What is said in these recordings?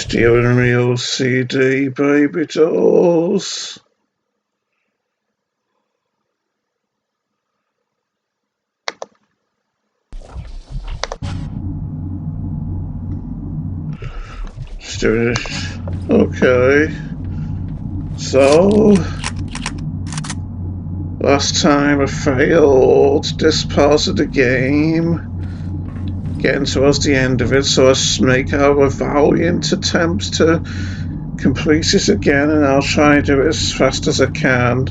Stealing me OCD baby dolls. Okay. So last time I failed this part of the game. Getting towards the end of it, so let's make our valiant attempt to complete it again, and I'll try and do it as fast as I can.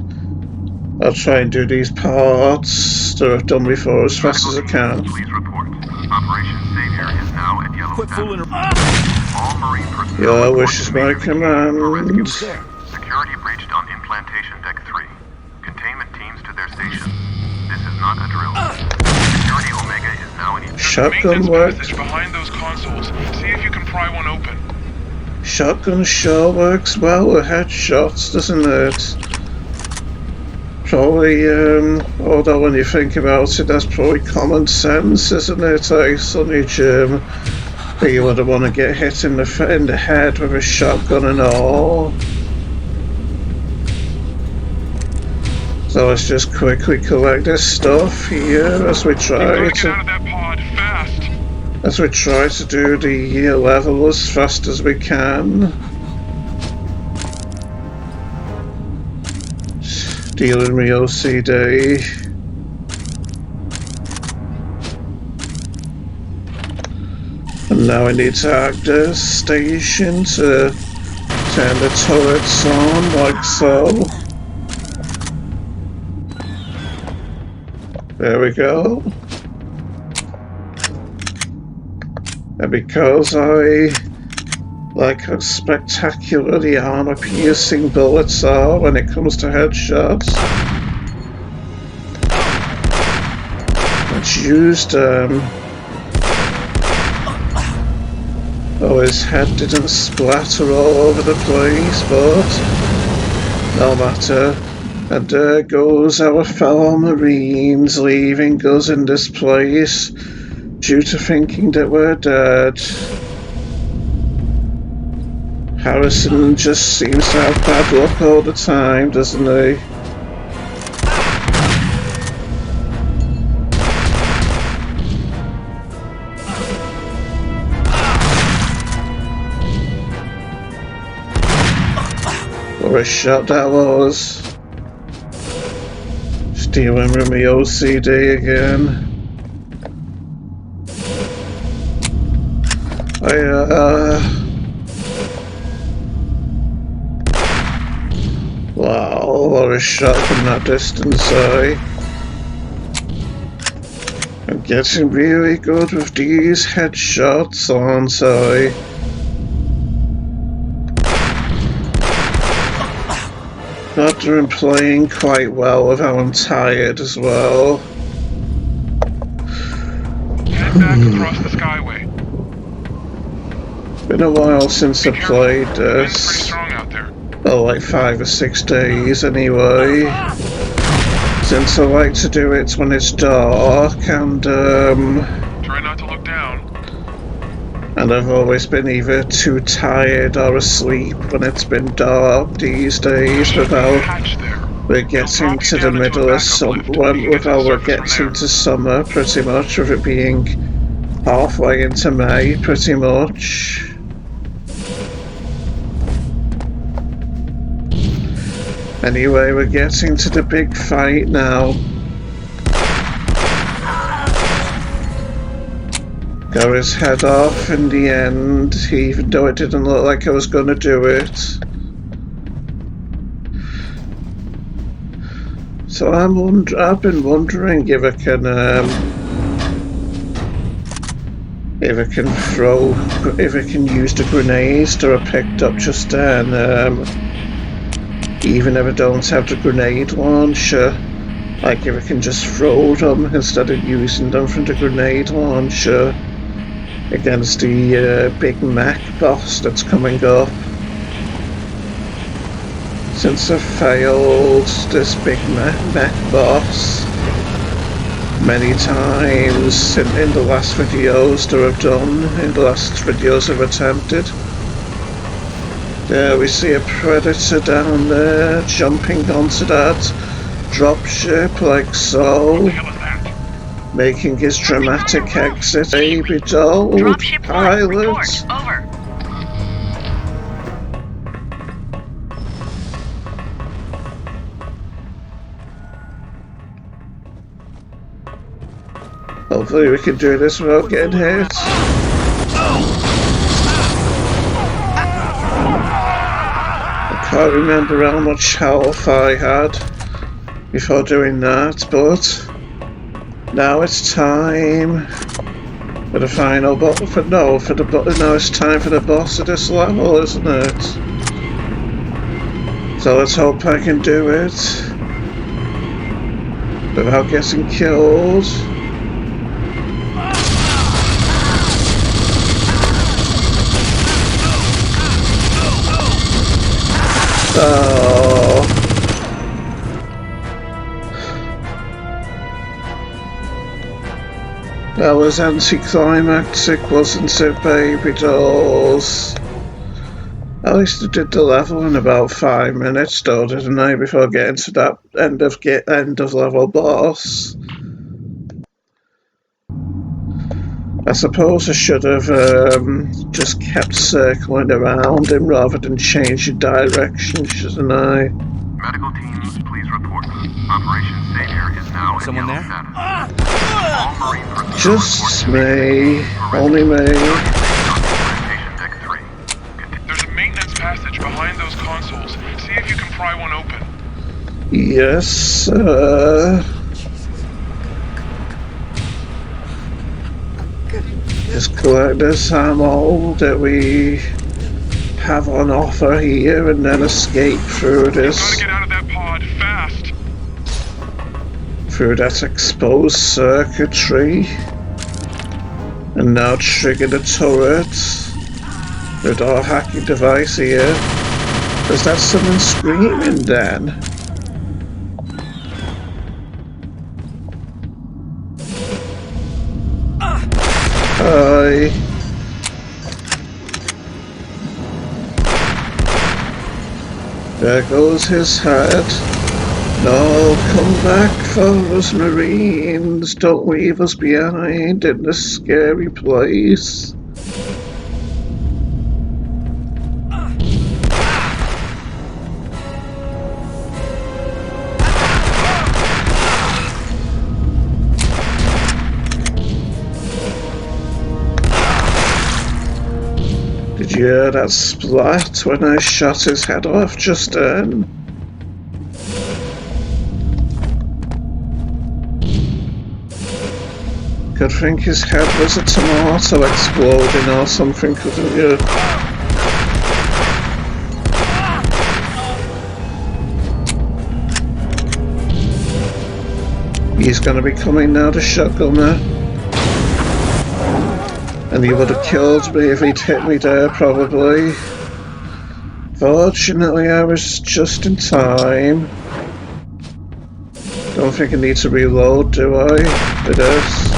I'll try and do these parts that I've done before as fast as I can. Please report. Operation Savior is now at yellow status. All Marine personnel Your wish is my command. Security breached on implantation deck 3. Containment teams to their stations. This is not a drill. Security Omega is now in Shotgun works. Behind those consoles. See if you can pry one open. Shotgun sure works well with headshots, doesn't it? Probably, although when you think about it, that's probably common sense, isn't it? Like Sonny Jim, you wouldn't want to get hit in the head with a shotgun and all. So let's just quickly collect this stuff here as we try to. Out of that pod fast. As we try to do the level as fast as we can. Dealing with OCD. And now I need to hack this station to turn the turrets on like so. There we go. And because I like how spectacular the armor-piercing bullets are when it comes to headshots, it's used, oh, his head didn't splatter all over the place, but no matter. And there goes our fellow Marines, leaving us in this place due to thinking that we're dead. Harrison just seems to have bad luck all the time, doesn't he? What a shot that was. Dealing with me OCD again. Wow, what a shot from that distance, I'm getting really good with these headshots, aren't I? But I'm playing quite well with how I'm tired as well. Head back across the skyway. Been a while since I played Pretty this. strong out there. Oh, like 5 or 6 days anyway. Since I like to do it when it's dark and Try not to look down. and I've always been either too tired or asleep when it's been dark these days without we're getting to the middle of summer, without we're getting to summer pretty much, with it being halfway into May pretty much. Anyway, we're getting to the big fight now. Got his head off in the end, even though it didn't look like I was going to do it. So I've been wondering if I can use the grenades that I picked up just then, even if I don't have the grenade launcher. Like if I can just throw them instead of using them from the grenade launcher against the big mech boss that's coming up. Since I failed this big mech boss many times in the last videos that I've done, in the last videos I've attempted, There we see a predator down there jumping onto that dropship like so. What the hell is that? Making his dramatic exit. Baby doll Dropship 1, report. pilot. Over. Hopefully we can do this without getting hit. I can't remember how much health I had before doing that, but now it's time for the final now it's time for the boss of this level, isn't it? So let's hope I can do it without getting killed. Oh. That was anticlimactic, wasn't it, baby dolls? At least I did the level in about 5 minutes, though, didn't I, before getting to that end of level boss. I suppose I should have just kept circling around him rather than changing direction, shouldn't I? Medical teams, please report. Operation Savior is now Someone in there? status. All Marine personnel Just report to me. Only me. Implantation Deck 3. There's a maintenance passage behind those consoles. See if you can pry one open. Yes, sir. Just collect this ammo that we have on offer here and then escape through Gotta this, get out of that pod, fast! through that exposed circuitry. And now trigger the turret with our hacking device here. Is that someone screaming then? Hi. There goes his head. No, come back for us, Marines. Don't leave us behind in this scary place. Did you hear that splat when I shot his head off just then? Could think his head was a tomato exploding or something, couldn't you? He's gonna be coming now, the shotgunner. And he would have killed me if he'd hit me there, probably. Fortunately, I was just in time. Don't think I need to reload, do I? It is.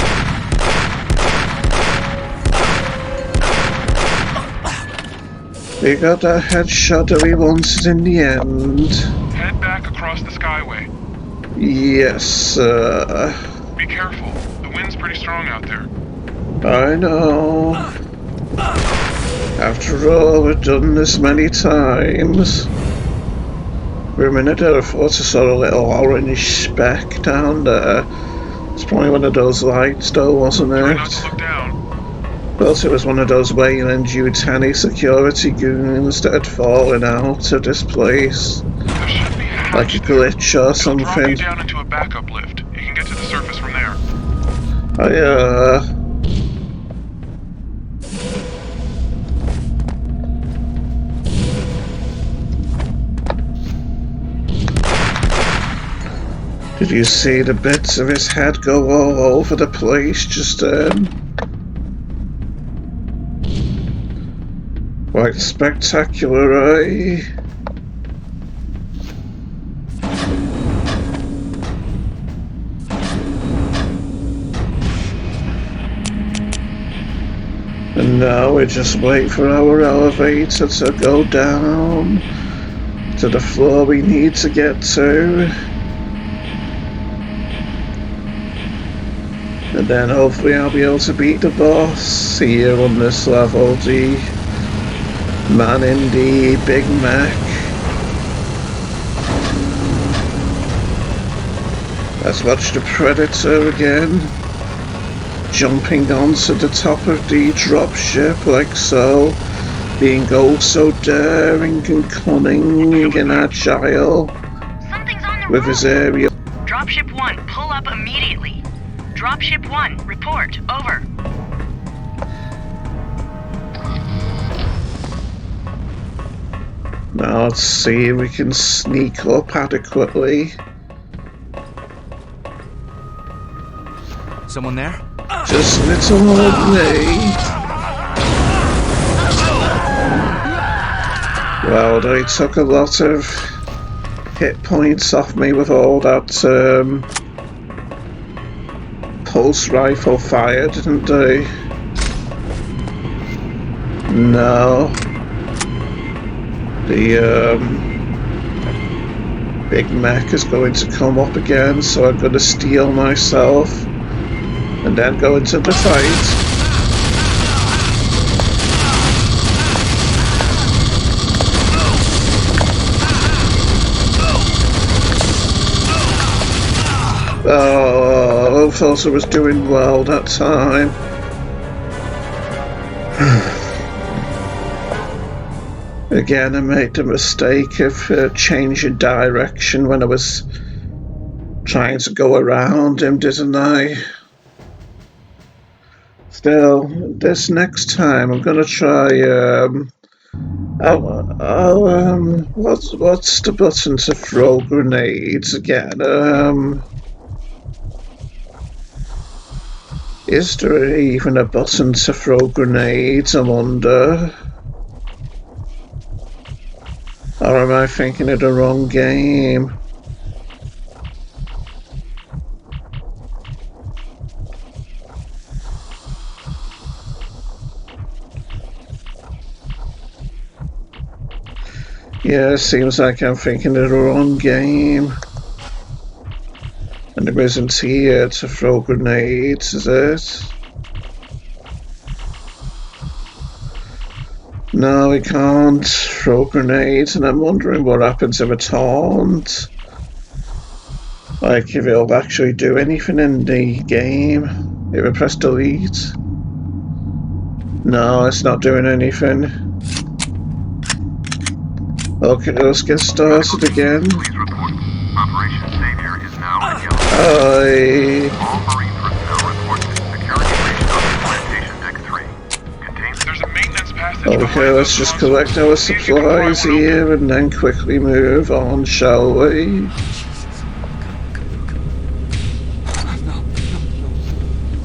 We got that headshot that we wanted in the end. Head back across the skyway. Yes, sir. Be careful. The wind's pretty strong out there. I know. After all, we've done this many times. For a minute there, I thought I saw a little orange speck down there. It's probably one of those lights, though, wasn't Try it? not to look down. Thought it was one of those Weyland-Yutani security goons that had fallen out of this place. There should be a hatch Like a there. glitch or It'll drop you something. down into a backup lift. You can get to the surface from there. Did you see the bits of his head go all over the place just then? Quite spectacular, eh? And No, we just wait for our elevator to go down to the floor we need to get to. And then hopefully I'll be able to beat the boss here on this level, the man in the big mech. Let's watch the Predator again, jumping onto the top of the dropship like so, being oh so daring and cunning and agile with his aerial. Dropship 1, pull up immediately. Dropship 1, report, over. Now let's see if we can sneak up adequately. Someone there? Just little old me. Well, they took a lot of hit points off me with all that pulse rifle fire, didn't they? No. The big mech is going to come up again, so I'm going to steal myself and then go into the fight. Oh, I thought I was doing well that time. Again, I made the mistake of changing direction when I was trying to go around him, didn't I? Still, this next time I'm gonna try. What's the button to throw grenades again? Is there even a button to throw grenades, I wonder? Or am I thinking of the wrong game? Yeah, it seems like I'm thinking of the wrong game. And there isn't here to throw grenades, is it? No, we can't throw grenades, and I'm wondering what happens if I taunt. Like, if it'll actually do anything in the game. If I press delete. No, it's not doing anything. Okay, let's get started again. Please report. Operation Savior is now in yellow. Hi. All Marine personnel report security breached on implantation deck 3. Contains. There's a maintenance passage. Okay, let's just collect our supplies here and then quickly move on, shall we?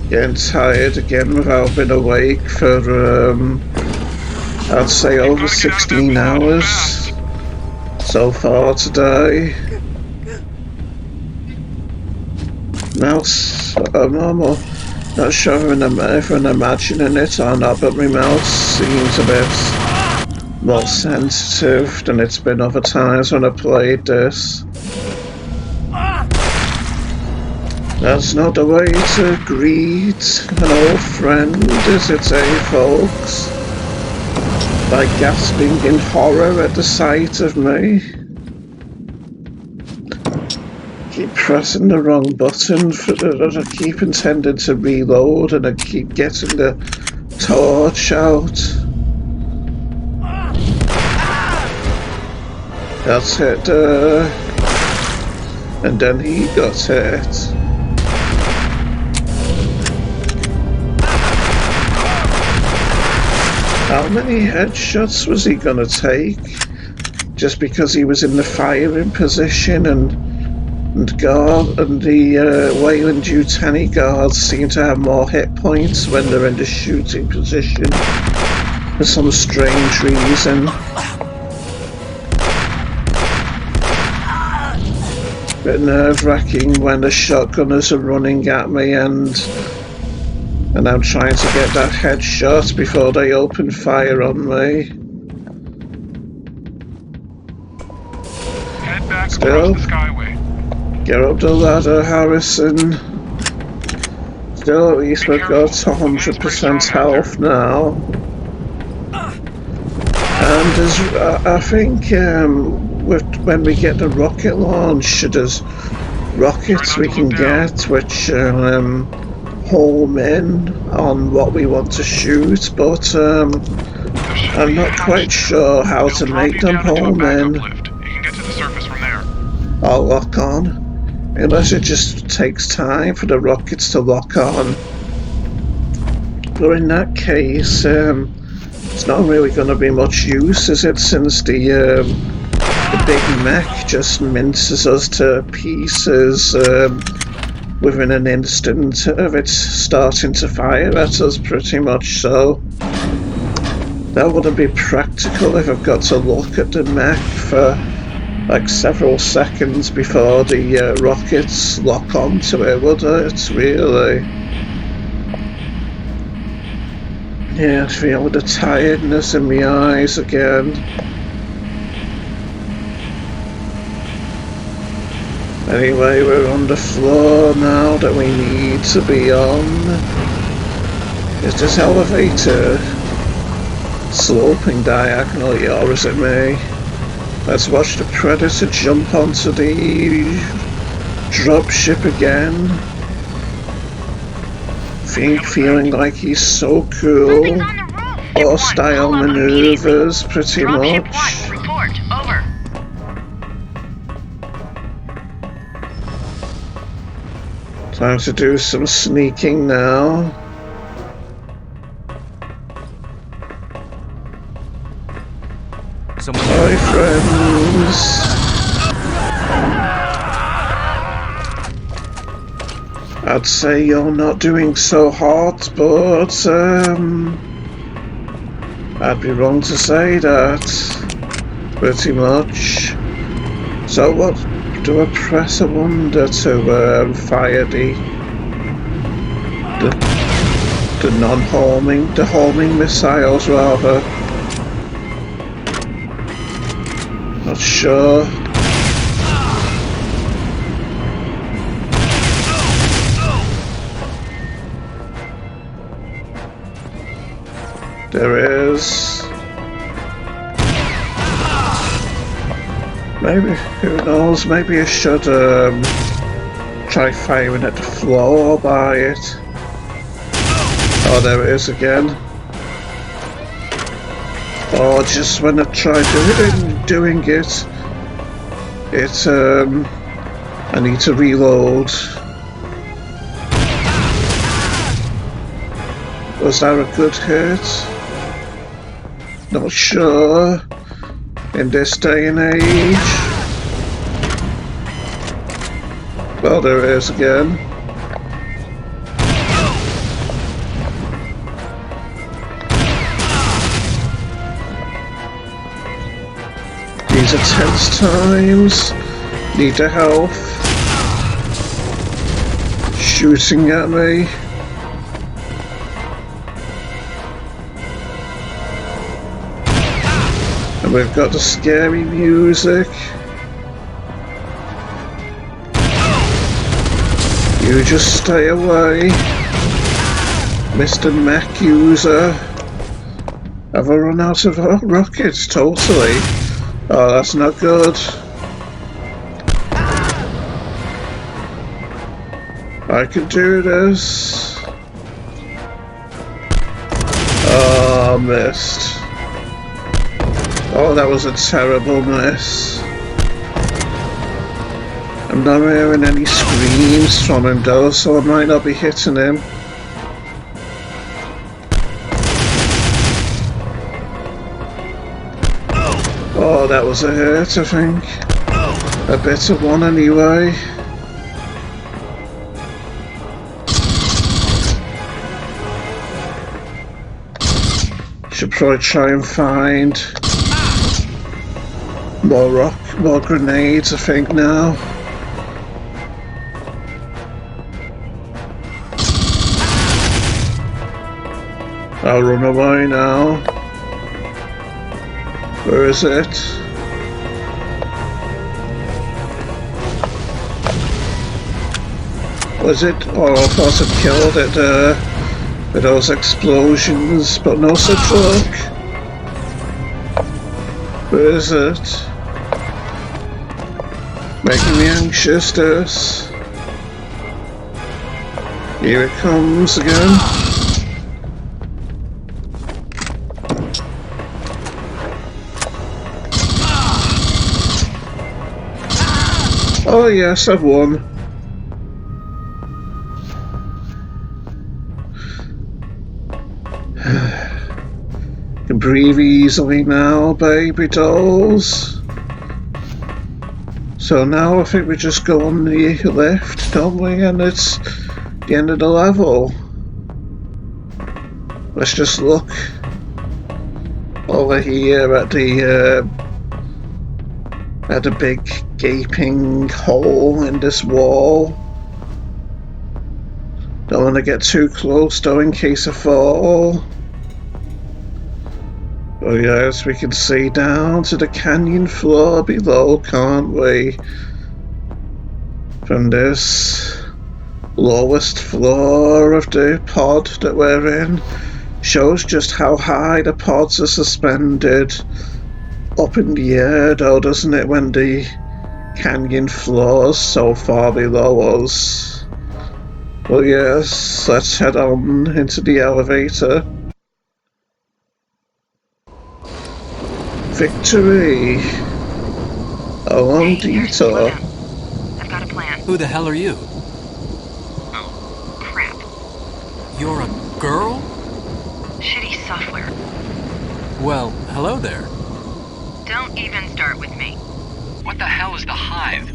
Getting tired again without being awake for, I'd say over 16 hours so far today. Now, I'm not sure if I'm imagining it or not, but my mouth seems a bit more sensitive than it's been other times when I played this. That's not the way to greet an old friend, is it, eh, folks? By gasping in horror at the sight of me. Keep pressing the wrong button I keep intending to reload and I keep getting the torch out. That's it, and then he got hit. How many headshots was he gonna take? Just because he was in the firing position and the Weyland-Yutani guards seem to have more hit points when they're in the shooting position for some strange reason. Bit nerve-wracking when the shotgunners are running at me and And I'm trying to get that headshot before they open fire on me. Head back Still, across the skyway. get up the ladder, Harrison. Still, at least we've got 100% health now. And I think when we get the rocket launch, there's rockets we can get which home in on what we want to shoot, but I'm not quite sure how to make them home in You can get to the surface from there. or lock on, unless it just takes time for the rockets to lock on. But in that case, it's not really going to be much use, is it, since the big mech just minces us to pieces within an instant of it starting to fire at us, pretty much so. That wouldn't be practical if I've got to look at the mech for like several seconds before the rockets lock onto it, would it, really? Yeah, I feel the tiredness in my eyes again. Anyway, we're on the floor now that we need to be on. Is this elevator sloping diagonally, or is it me? Let's watch the Predator jump onto the dropship again. Feeling like he's so cool. Something's on the roof. Or Ship style 1, pull up immediately. maneuvers, pretty Dropship much. 1, report. Over. Time to do some sneaking now. Hi, friends. I'd say you're not doing so hot, but I'd be wrong to say that. Pretty much. So what do I press? I wonder to fire the non-homing, the homing missiles rather. Not sure. There is. Maybe, who knows, maybe I should try firing at the floor by it. Oh, there it is again. Or just when I try doing it, I need to reload. Was that a good hit? Not sure. In this day and age. Well, there it is again. These are tense times. Need the health. Shooting at me. And we've got the scary music. You just stay away, Mr. Mech User. Have I run out of rockets? Totally. Oh, that's not good. I can do this. Oh, missed. Oh, that was a terrible miss. I'm not hearing any screams from him though, so I might not be hitting him. Oh, that was a hit, I think. A bit of one anyway. Should probably try and find more grenades, I think, now. I'll run away now. Where is it? Was it? Oh, I thought I'd killed it with those explosions, but no such luck. Where is it? Making me anxious, this. Here it comes again. Oh yes, I've won. Can breathe easily now, baby dolls. So now I think we just go on the lift, don't we? And it's the end of the level. Let's just look over here at the big gaping hole in this wall. Don't want to get too close though in case I fall. Oh yes, we can see down to the canyon floor below, can't we? From this lowest floor of the pod that we're in. Shows just how high the pods are suspended up in the air though, doesn't it, when the canyon floor's so far below us. Well yes, let's head on into the elevator. Victory! A long detour. I've got a plan. Who the hell are you? Oh, crap. You're a girl? Shitty software. Well, hello there. Don't even start with me. What the hell is the hive?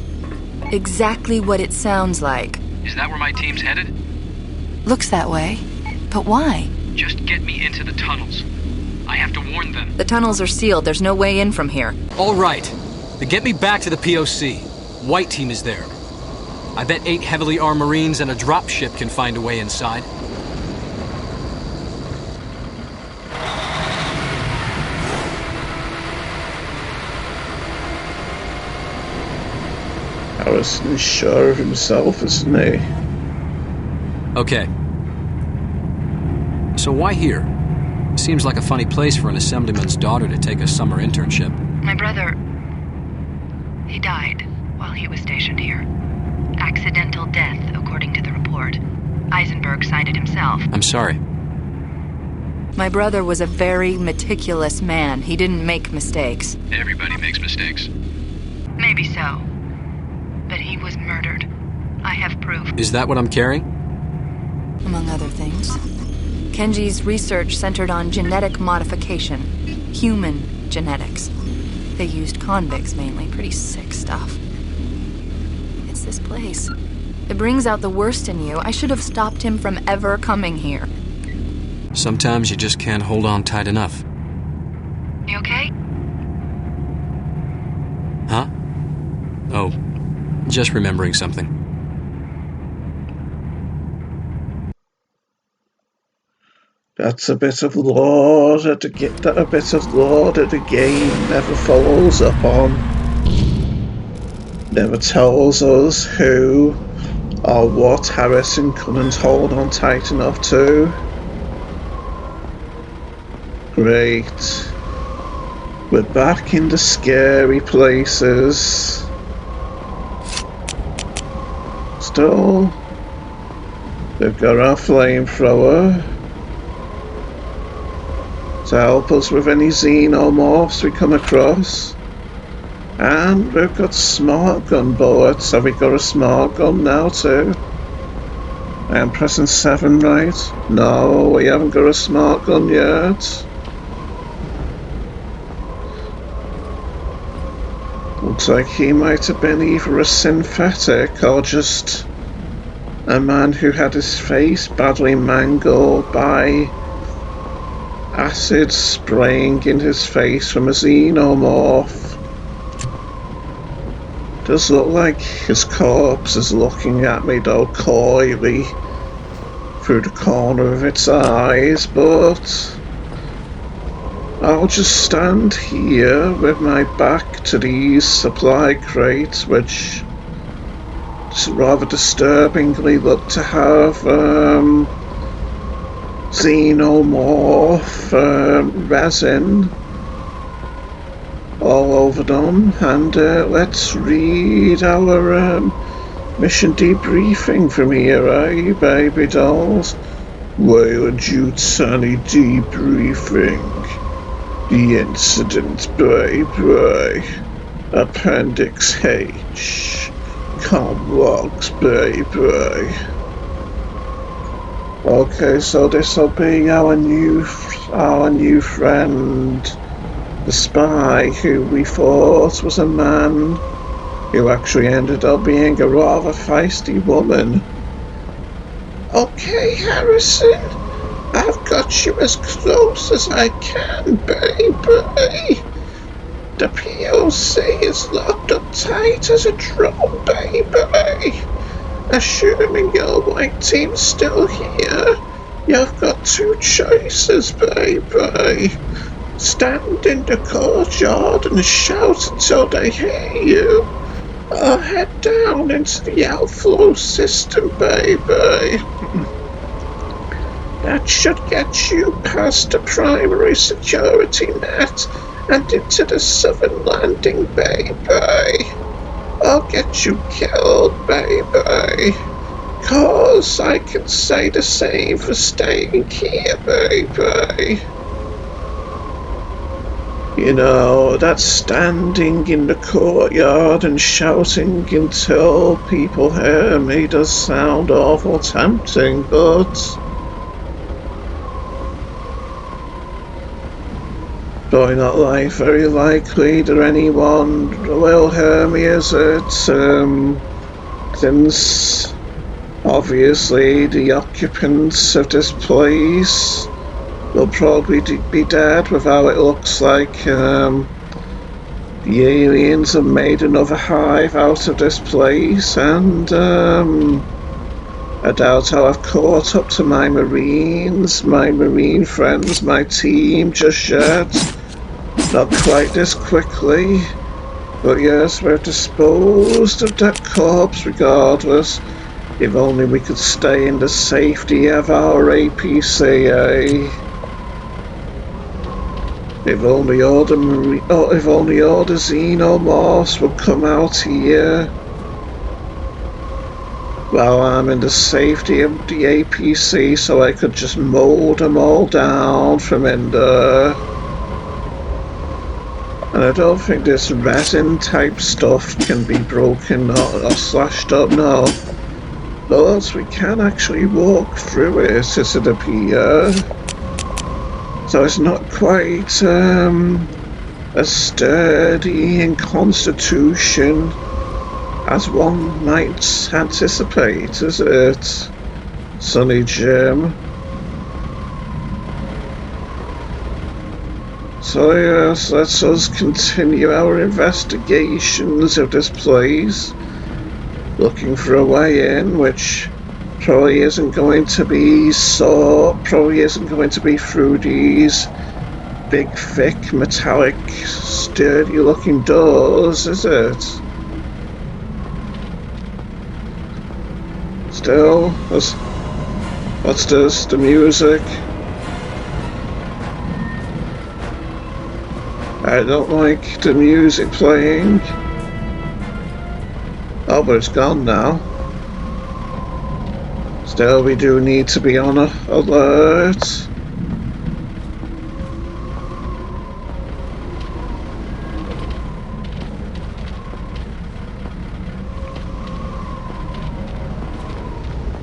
Exactly what it sounds like. Is that where my team's headed? Looks that way. But why? Just get me into the tunnels. I have to warn them. The tunnels are sealed. There's no way in from here. All right. Then get me back to the POC. White team is there. I bet 8 heavily armed Marines and a dropship can find a way inside. Harrison's sure of himself, isn't he? Okay. So why here? Seems like a funny place for an assemblyman's daughter to take a summer internship. My brother... he died while he was stationed here. Accidental death, according to the report. Eisenberg signed it himself. I'm sorry. My brother was a very meticulous man. He didn't make mistakes. Everybody makes mistakes. Maybe so. But he was murdered. I have proof. Is that what I'm carrying? Among other things. Kenji's research centered on genetic modification. Human genetics. They used convicts mainly. Pretty sick stuff. It's this place. It brings out the worst in you. I should have stopped him from ever coming here. Sometimes you just can't hold on tight enough. You okay? Huh? Oh, just remembering something. That's a bit of lore that the game never follows up on. Never tells us who or what Harrison couldn't hold on tight enough to. Great. We're back in the scary places. Still, we've got our flamethrower to help us with any xenomorphs we come across. And we've got smart gun bullets. Have we got a smart gun now too? I am pressing 7, right? No, we haven't got a smart gun yet. Looks like he might have been either a synthetic or just a man who had his face badly mangled by acid spraying in his face from a xenomorph. Does look like his corpse is looking at me though coyly through the corner of its eyes, but I'll just stand here with my back to these supply crates, which rather disturbingly look to have xenomorph resin all over them, and let's read our mission debriefing from here, eh, baby dolls? Weyland-Yutani debriefing. The incident, baby. Appendix H. Com logs, baby. Okay, so this'll be our new friend, the spy, who we thought was a man, who actually ended up being a rather feisty woman. Okay, Harrison, I've got you as close as I can, baby. The POC is locked up tight as a drum, baby. Assuming your white team's still here, you've got two choices, baby. Stand in the courtyard and shout until they hear you, or head down into the outflow system, baby. That should get you past the primary security net and into the southern landing, baby. I'll get you killed, baby. 'Cause I can say the same for staying here, baby. You know, that standing in the courtyard and shouting until people hear me does sound awful tempting, but probably not very likely that anyone will hear me, is it? Since obviously the occupants of this place will probably be dead with how it looks like the aliens have made another hive out of this place, and I doubt I'll have caught up to my marine friends, my team just yet. Not quite this quickly, but yes, we've disposed of that corpse regardless. If only we could stay in the safety of our APCA. If only all the xenomorphs would come out here. While I'm in the safety of the APC, so I could just mold them all down from in there. And I don't think this resin type stuff can be broken or slashed up, no. But we can actually walk through it, as it appears. So it's not quite as sturdy in constitution as one might anticipate, is it, Sonny Jim? So yes, let's us continue our investigations of this place, looking for a way in, which probably isn't going to be through these big, thick, metallic, sturdy looking doors, is it? Still, what's this? The music? I don't like the music playing. Oh, but it's gone now. Still, we do need to be on alert.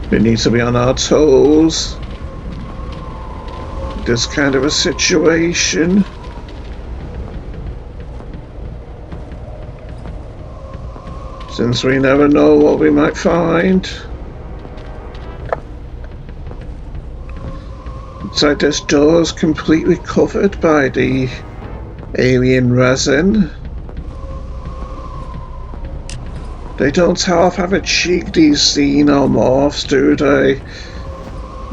We need to be on our toes. This kind of a situation. Since we never know what we might find. Inside this door is completely covered by the alien resin. They don't have a cheek, these xenomorphs, do they?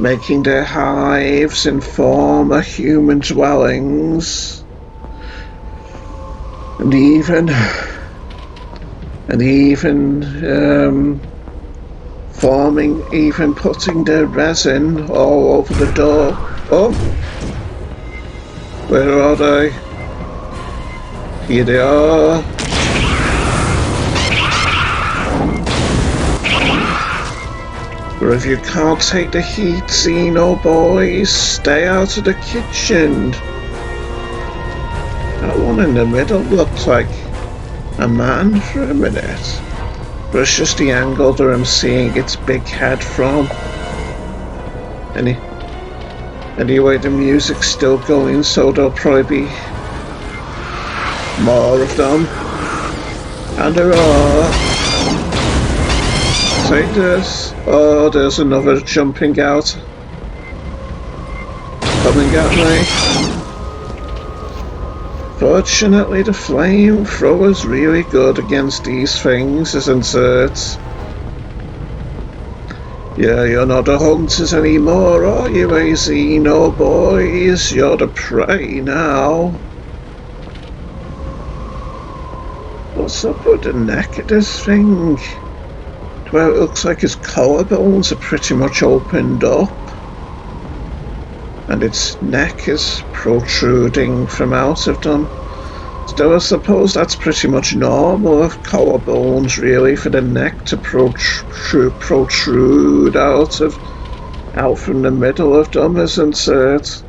making their hives in former human dwellings, and even putting their resin all over the door. Oh, where are they? Here they are. But if you can't take the heat, Xeno boys, stay out of the kitchen. That one in the middle looked like a man for a minute. But it's just the angle that I'm seeing its big head from. Anyway, the music's still going, so there'll probably be more of them. And there are. Take this. Oh, there's another jumping out. Coming at me. Fortunately, the flamethrower's really good against these things, isn't it? Yeah, you're not the hunters anymore, are you, Xeno boys? You're the prey now. What's up with the neck of this thing? Well, it looks like his collarbones are pretty much opened up. And its neck is protruding from out of them. Still, I suppose that's pretty much normal of collarbones, really, for the neck to protrude out from the middle of them, isn't it?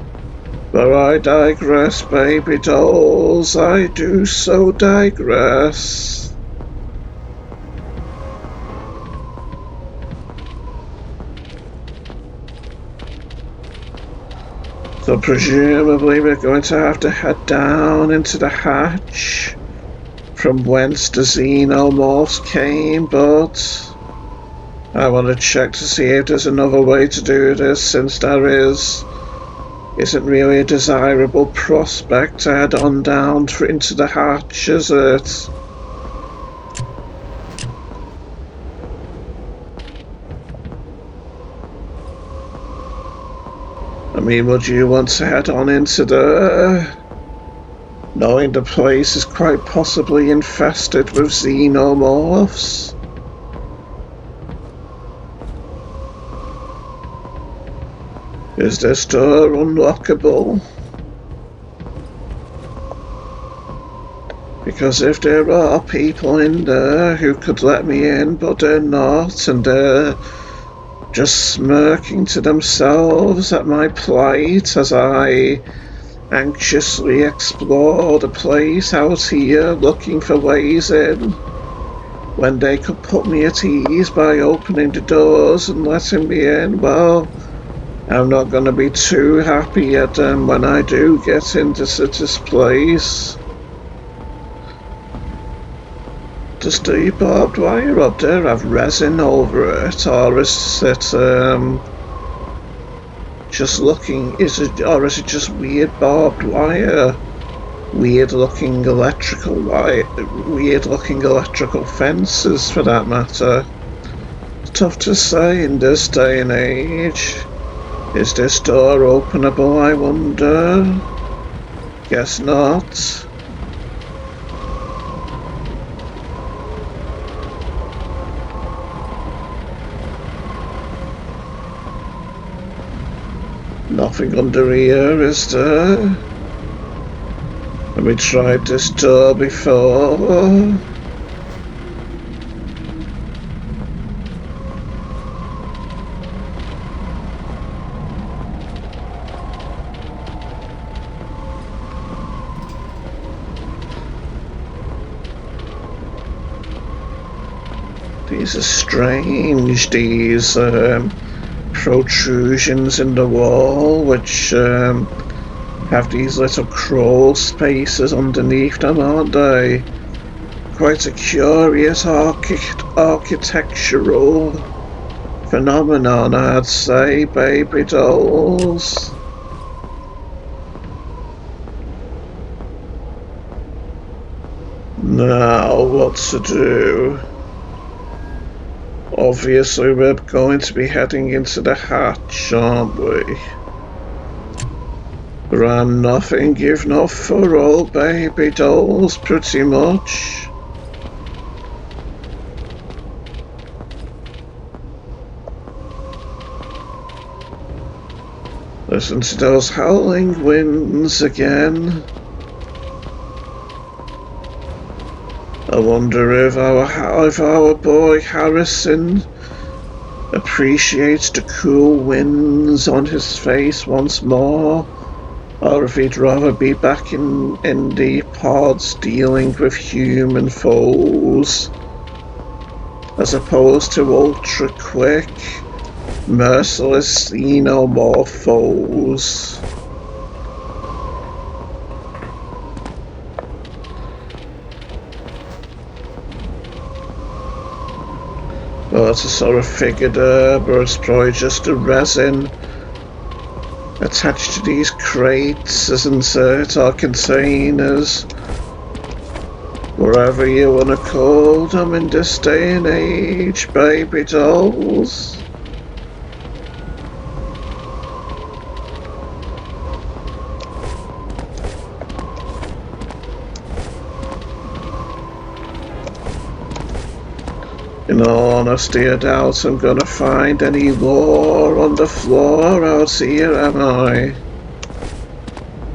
But I digress, baby dolls. I do so digress. So presumably we're going to have to head down into the hatch from whence the xenomorphs came, but I want to check to see if there's another way to do this, since there isn't really a desirable prospect to head on down into the hatch, is it? I mean, would you want to head on into there, knowing the place is quite possibly infested with xenomorphs? Is this door unlockable? Because if there are people in there who could let me in, but they're not, and they're just smirking to themselves at my plight as I anxiously explore the place out here looking for ways in, when they could put me at ease by opening the doors and letting me in, well, I'm not going to be too happy at them when I do get into this place. Does the barbed wire up there have resin over it, or is it just looking? Is it just weird barbed wire? Weird looking electrical wire, weird looking electrical fences, for that matter. It's tough to say in this day and age. Is this door openable, I wonder? Guess not. Nothing under here, is there? Have we tried this door before? These are strange, these protrusions in the wall, which have these little crawl spaces underneath them, aren't they? Quite a curious architectural phenomenon, I'd say, baby dolls. Now, what to do? Obviously, we're going to be heading into the hatch, aren't we? Ram nothing, give no for all baby dolls, pretty much. Listen to those howling winds again. I wonder if our boy Harrison appreciates the cool winds on his face once more, or if he'd rather be back in the pods dealing with human foes, as opposed to ultra-quick, merciless xenomorph foes. Well, that's a sort of figured but it's probably just a resin attached to these crates, isn't it, or containers, whatever you want to call them in this day and age, baby dolls. In all honesty, I doubt I'm gonna find any lore on the floor out here, am I?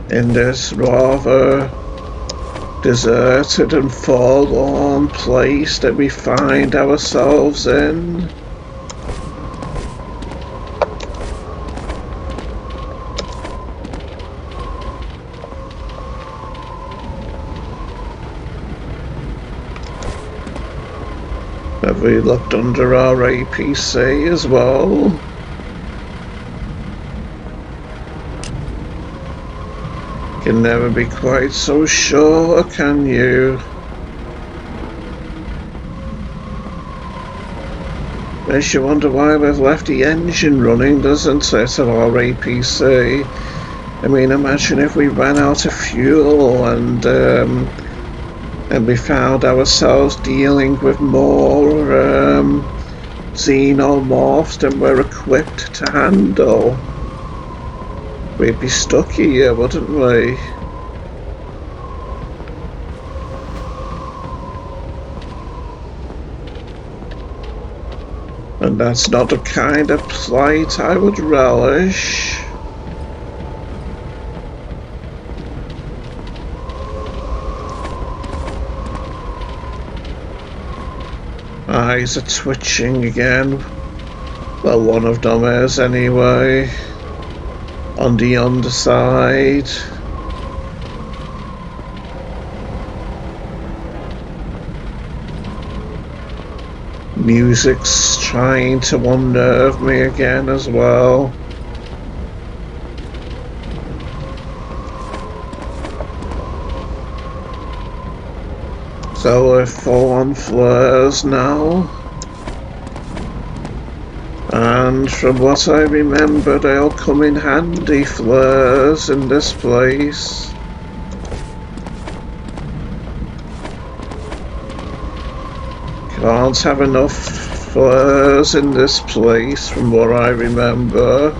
In this rather deserted and forlorn place that we find ourselves in. Have we looked under our APC as well? Can never be quite so sure, can you? Makes you wonder why we've left the engine running, doesn't it, of our APC? I mean, imagine if we ran out of fuel and we found ourselves dealing with more xenomorphs than we're equipped to handle. We'd be stuck here, wouldn't we? And that's not the kind of plight I would relish. Eyes are twitching again. Well, one of them is anyway. On the underside. Music's trying to unnerve me again as well. So we're full on flares now. And from what I remember, they'll come in handy, flares, in this place. Can't have enough flares in this place, from what I remember.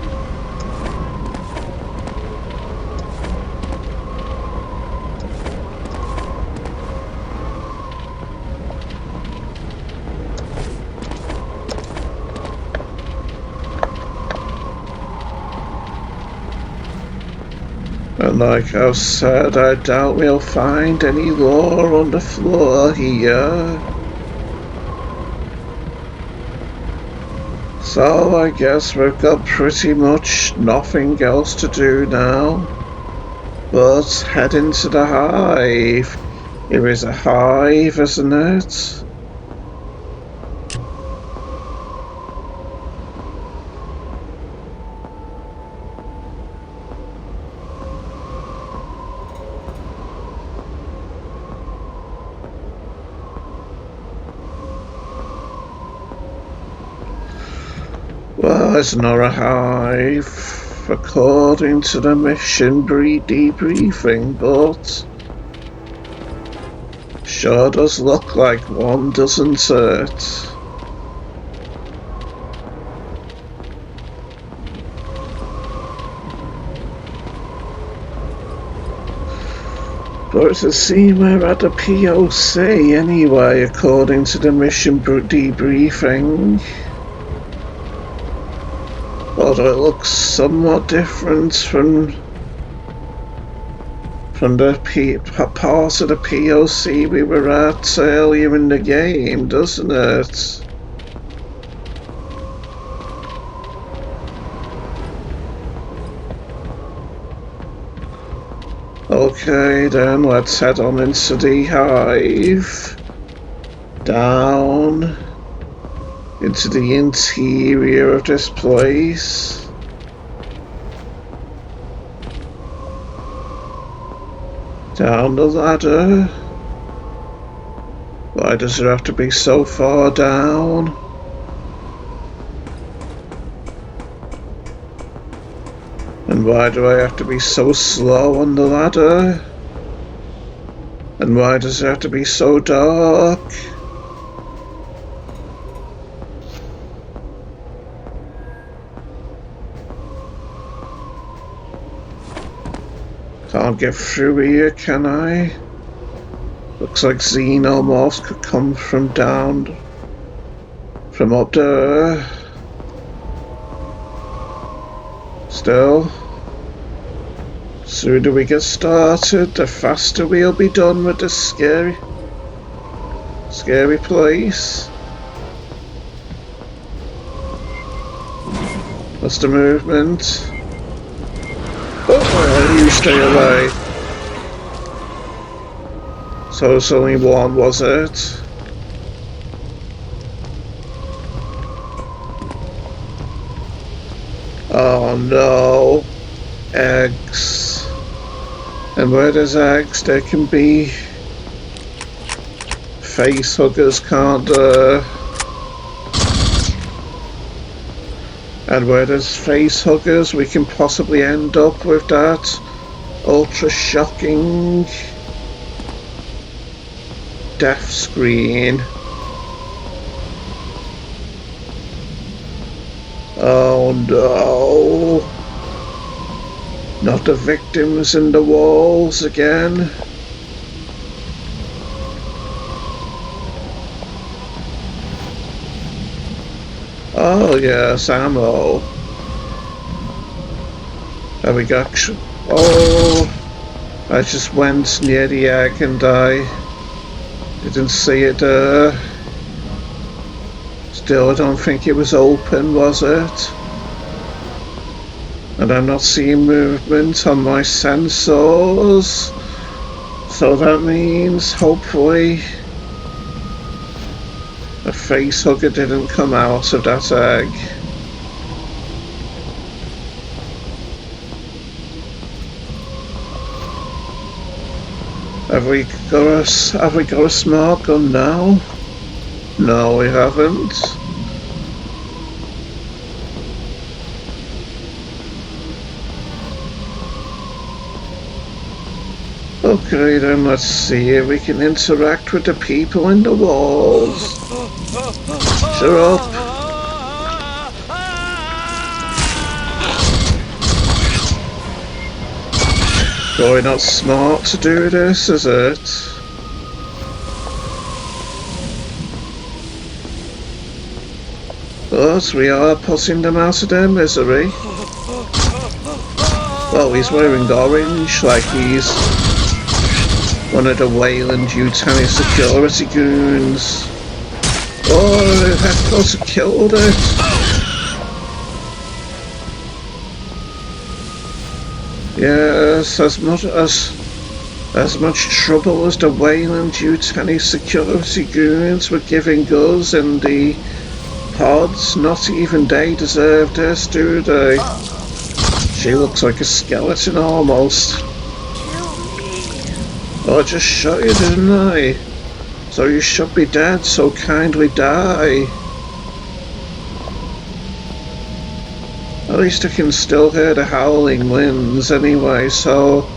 And like I've said, I doubt we'll find any lore on the floor here. So I guess we've got pretty much nothing else to do now but head into the hive. It is a hive, isn't it? Well, it's not a hive, according to the mission debriefing, but sure does look like one, doesn't it? But it seems we're at the POC anyway, according to the mission debriefing. Although it looks somewhat different from the part of the POC we were at earlier in the game, doesn't it? Okay, then let's head on into the hive. Down into the interior of this place. Down the ladder. Why does it have to be so far down? And why do I have to be so slow on the ladder? And why does it have to be so dark? Can't get through here, can I? Looks like xenomorphs could come from up there. Still, sooner we get started, the faster we'll be done with this scary place. What's the movement? Oh, you stay away. So it's only one, was it? Oh no. Eggs. And where there's eggs, there can be face huggers, can't there? And where there's face huggers, we can possibly end up with that ultra shocking death screen. Oh no. Not the victims in the walls again. Oh yes, ammo. Have we got... Oh, I just went near the egg and I didn't see it there. Still, I don't think it was open, was it? And I'm not seeing movement on my sensors. So that means, hopefully, a face hugger didn't come out of that egg. Have we got a smart gun now? No, we haven't. Okay, then let's see if we can interact with the people in the walls. Shut up. Probably not smart to do this, is it? But we are putting them out of their misery. Well, he's wearing orange, like he's one of the Weyland-Yutani security goons. Oh, that close to killed it. Yes, as much trouble as the Weyland-Yutani security goons were giving us in the pods, not even they deserve this, do they? She looks like a skeleton almost. Oh, I just shot you, didn't I? So you should be dead, so kindly die. At least I can still hear the howling winds anyway, so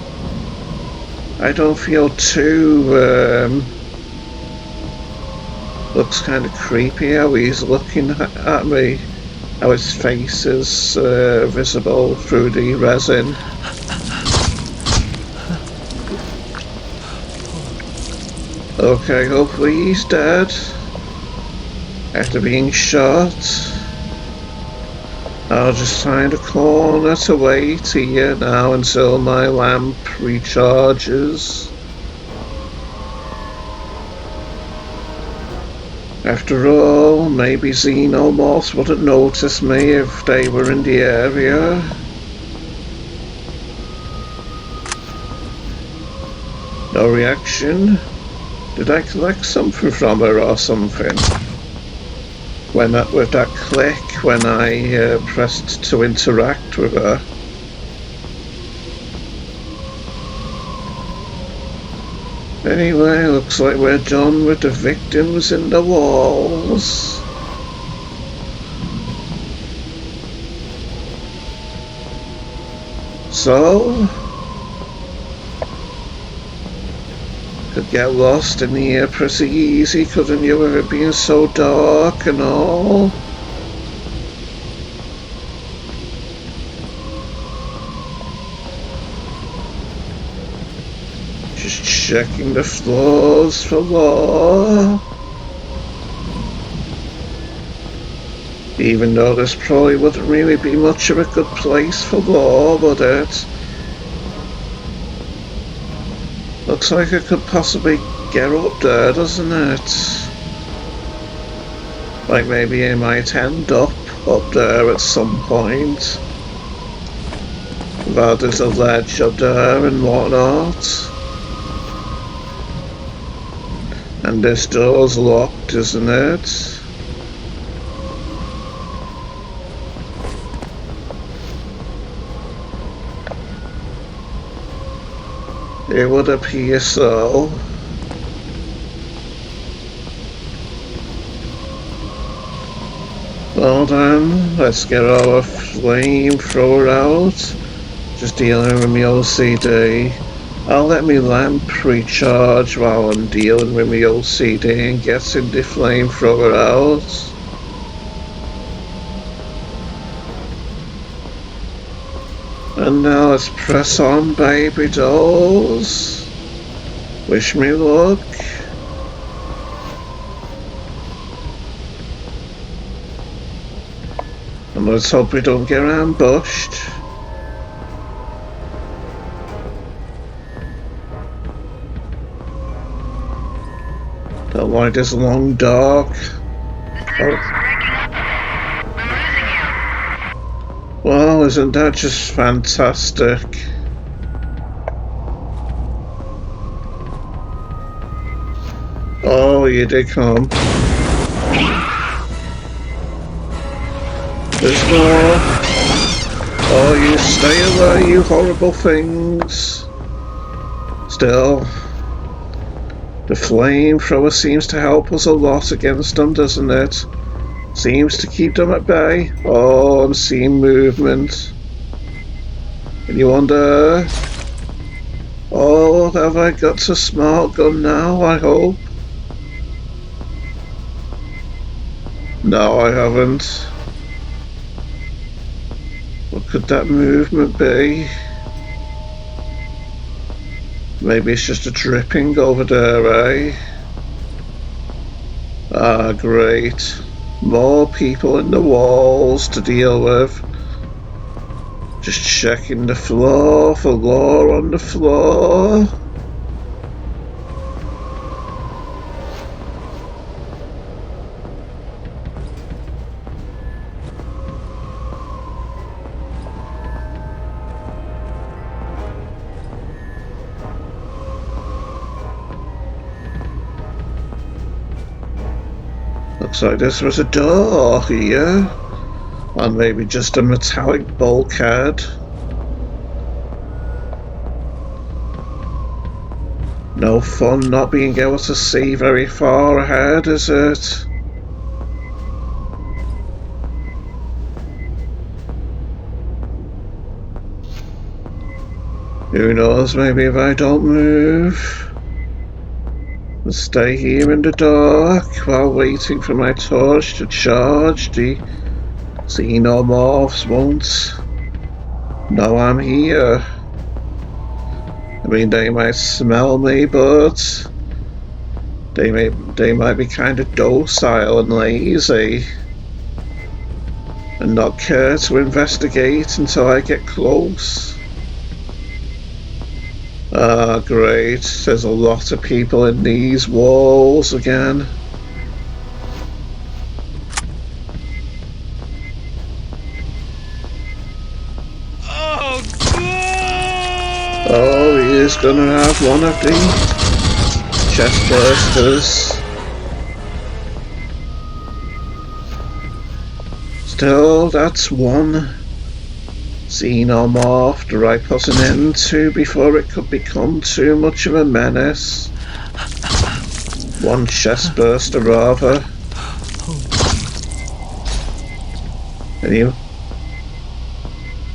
I don't feel too, looks kind of creepy how he's looking at me, how his face is visible through the resin. Okay, hopefully he's dead. After being shot. I'll just find a corner to wait here now until my lamp recharges. After all, maybe xenomorphs wouldn't notice me if they were in the area. No reaction? Did I collect something from her or something? With that click when I pressed to interact with her. Anyway, looks like we're done with the victims in the walls. So, could get lost in here pretty easy, couldn't you, with it being so dark and all? Just checking the floors for lore. Even though this probably wouldn't really be much of a good place for lore, would it? Looks like I could possibly get up there, doesn't it? Like maybe I might end up there at some point. Well, there's a ledge up there and whatnot. And this door's locked, isn't it? It would appear so. Well then, let's get our flamethrower out. Just dealing with my OCD. I'll let me lamp recharge while I'm dealing with my OCD and getting the flamethrower out. And now let's press on, babydolls. Wish me luck. And let's hope we don't get ambushed. Don't like this long dark. Well, isn't that just fantastic? Oh, you did come. There's more. Oh, you stay away, you horrible things. Still, the flamethrower seems to help us a lot against them, doesn't it? Seems to keep them at bay. Oh, I'm seeing movement. And you wonder... Oh, have I got a smart gun now, I hope? No, I haven't. What could that movement be? Maybe it's just a dripping over there, eh? Ah, great. More people in the walls to deal with. Just checking the floor for lore on the floor. Looks like this was a door here. Or maybe just a metallic bulkhead. No fun not being able to see very far ahead, is it? Who knows, maybe if I don't move. I'll stay here in the dark while waiting for my torch to charge. The xenomorphs won't know I'm here. I mean, they might smell me, but They might be kind of docile and lazy and not care to investigate until I get close. Ah, great. There's a lot of people in these walls again. Oh, he is gonna have one of the chest bursters. Still, that's one xenomorph that I put an end to before it could become too much of a menace. One chest burster, rather. Anyway.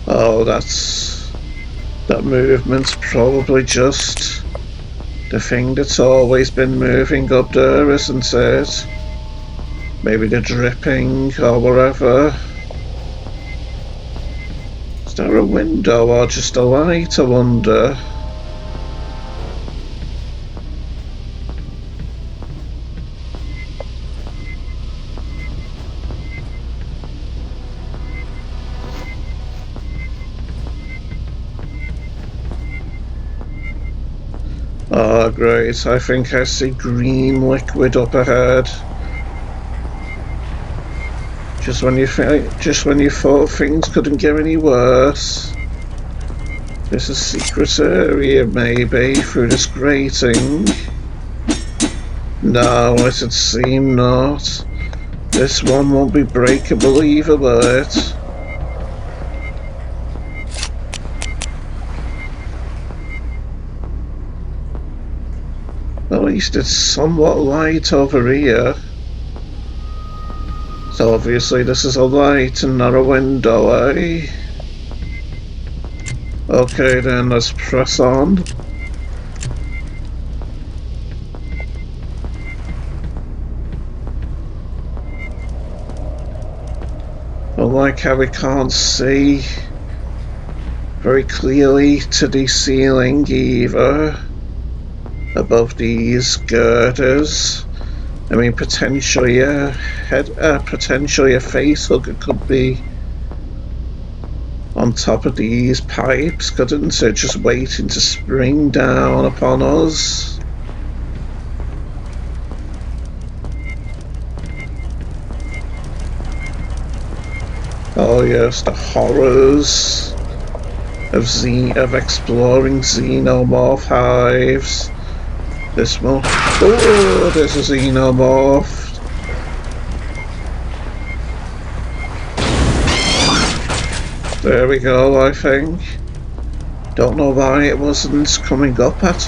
Oh, that movement's probably just the thing that's always been moving up there, isn't it? Maybe the dripping or whatever. Is there a window or just a light, I wonder? Oh, great. I think I see green liquid up ahead. Just when you thought things couldn't get any worse. There's a secret area, maybe, through this grating. No, it'd seem not. This one won't be breakable either, but... At least it's somewhat light over here. So obviously this is a light and not a window, eh? Okay then, let's press on. I like how we can't see very clearly to the ceiling either. Above these girders. I mean, potentially a face hugger could be on top of these pipes, couldn't it? Just waiting to spring down upon us. Oh yes, the horrors of exploring xenomorph hives. This one. Oh, there's a xenomorph. There we go, I think. Don't know why it wasn't coming up at...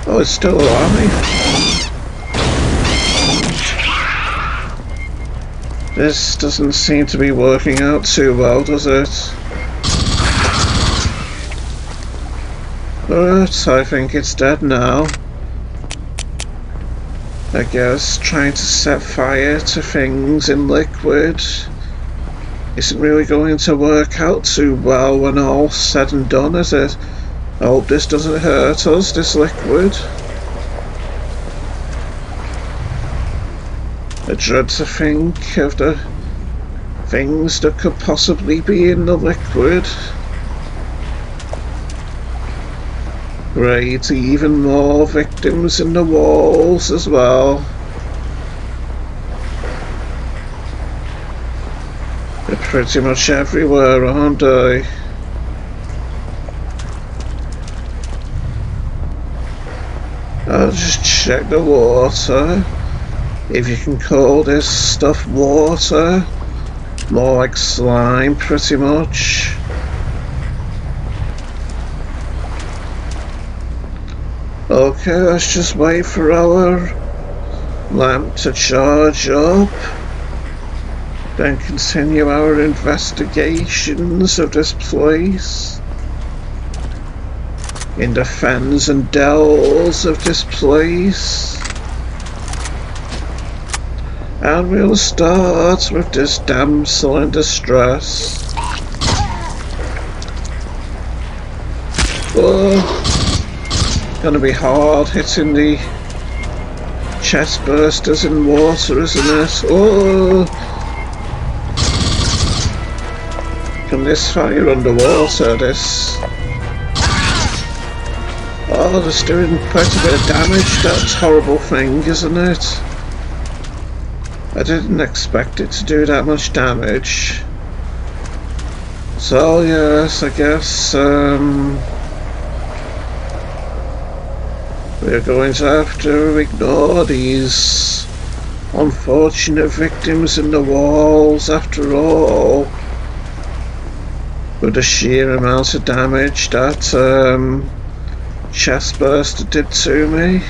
Oh, it's still alive. This doesn't seem to be working out too well, does it? But I think it's dead now. I guess trying to set fire to things in liquid isn't really going to work out too well when all's said and done, is it? I hope this doesn't hurt us, this liquid. I dread to think of the things that could possibly be in the liquid. Great, even more victims in the walls as well. They're pretty much everywhere, aren't they? I'll just check the water. If you can call this stuff water. More like slime, pretty much. Okay, let's just wait for our lamp to charge up, then continue our investigations of this place in the fens and dells of this place. And we'll start with this damsel in distress. Whoa. Gonna be hard hitting the chest bursters in water, isn't it? Oh! Can this fire underwater, this? Oh, that's doing quite a bit of damage, that horrible thing, isn't it? I didn't expect it to do that much damage. So yes, I guess we're going to have to ignore these unfortunate victims in the walls after all. With the sheer amount of damage that chest burster did to me.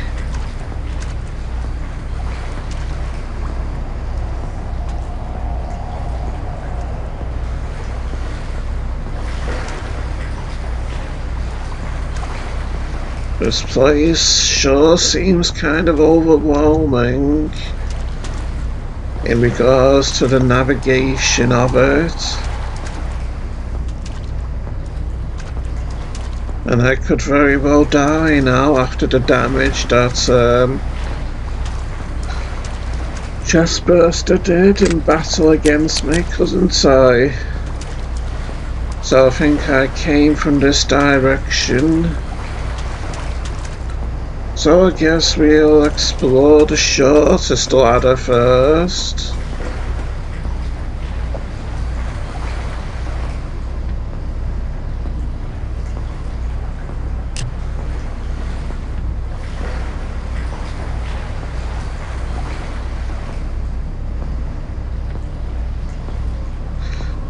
This place sure seems kind of overwhelming in regards to the navigation of it. And I could very well die now after the damage that Chestburster did in battle against me, couldn't I? So I think I came from this direction. So I guess we'll explore the shortest ladder first.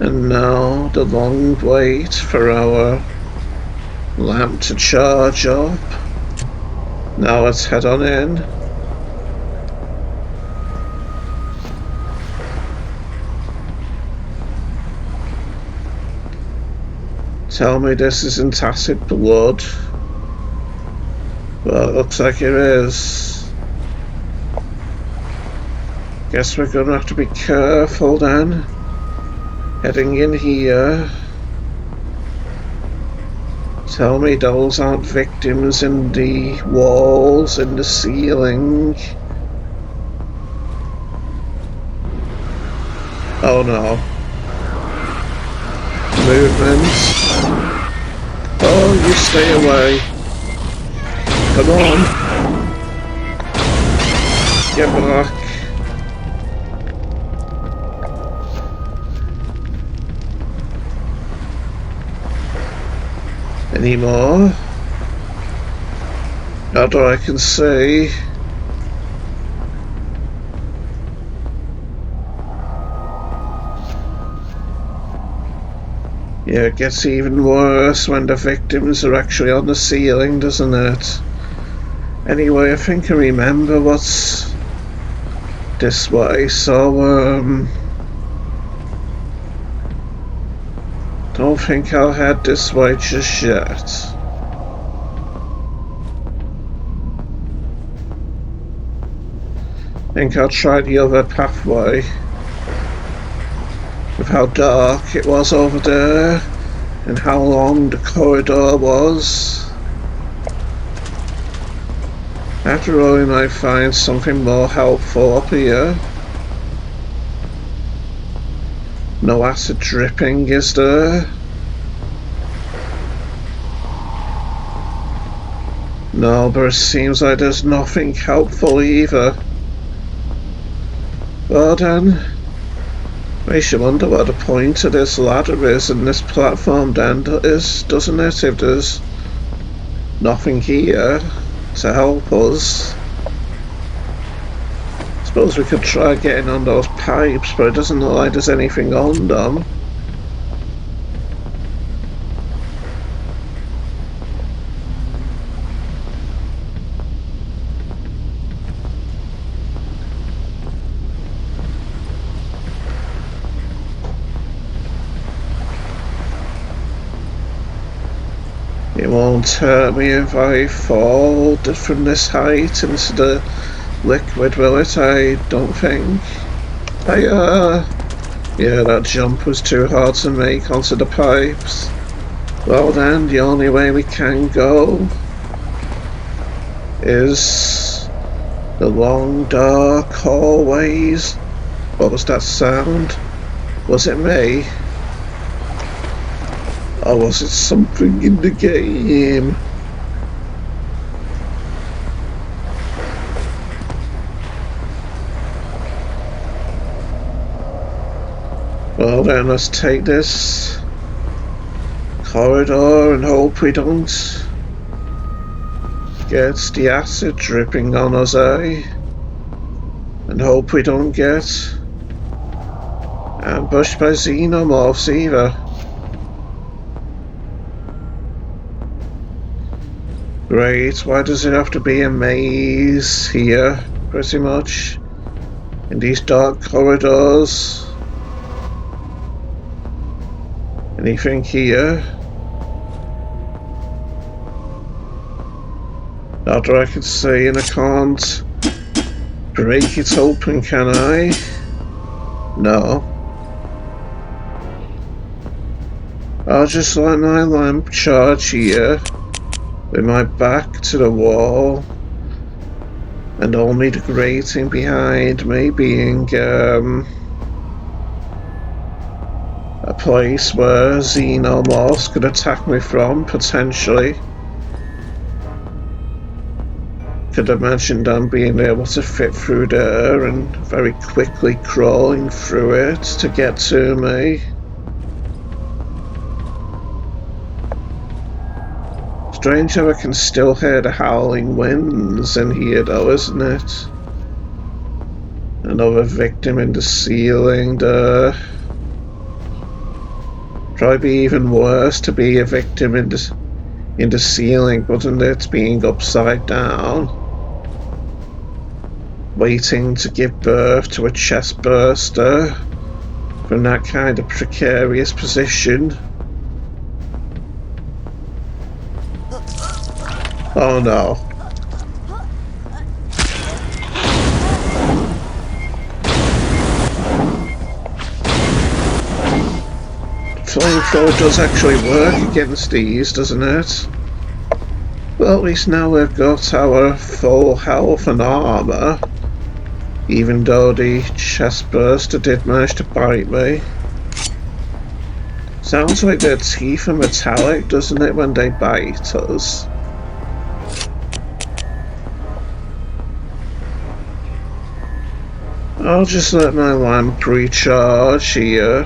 And now the long wait for our lamp to charge up. Now let's head on in. Tell me this isn't acid blood. Well, it looks like it is. Guess we're gonna have to be careful then. Heading in here. Tell me those aren't victims in the walls, in the ceiling. Oh no. Movement. Oh, you stay away. Come on. Get back. Any more? Not that I can see. Yeah, it gets even worse when the victims are actually on the ceiling, doesn't it? Anyway, I think I remember what's this way, so don't think I'll head this way just yet. I think I'll try the other pathway. With how dark it was over there and how long the corridor was. After all, we might find something more helpful up here. No acid dripping, is there? No, but it seems like there's nothing helpful either. Well then, makes you wonder what the point of this ladder is and this platform then is, doesn't it? If there's nothing here to help us. Suppose we could try getting on those pipes, but it doesn't look like there's anything on them. It won't hurt me if I fall from this height into the liquid, will it? I don't think. Yeah, that jump was too hard to make onto the pipes. Well then, the only way we can go is The long dark hallways. What was that sound? Was it me? Or was it something in the game? Well then, let's take this corridor and hope we don't get the acid dripping on us, eh? And hope we don't get ambushed by xenomorphs either. Great, why does it have to be a maze here, pretty much? In these dark corridors? Anything here? Not that I can see, and I can't break it open, can I? No. I'll just let my lamp charge here, with my back to the wall, and only the grating behind me being a place where xenomorphs could attack me from, potentially. Could imagine them being able to fit through there and very quickly crawling through it to get to me. Strange how I can still hear the howling winds in here though, isn't it? Another victim in the ceiling there. Probably be even worse to be a victim in the ceiling, wouldn't it? Being upside down. Waiting to give birth to a chest burster from that kind of precarious position. Oh no. Flamethrower does actually work against these, doesn't it? Well, at least now we've got our full health and armour. Even though the chest burster did manage to bite me. Sounds like their teeth are metallic, doesn't it, when they bite us? I'll just let my lamp recharge here.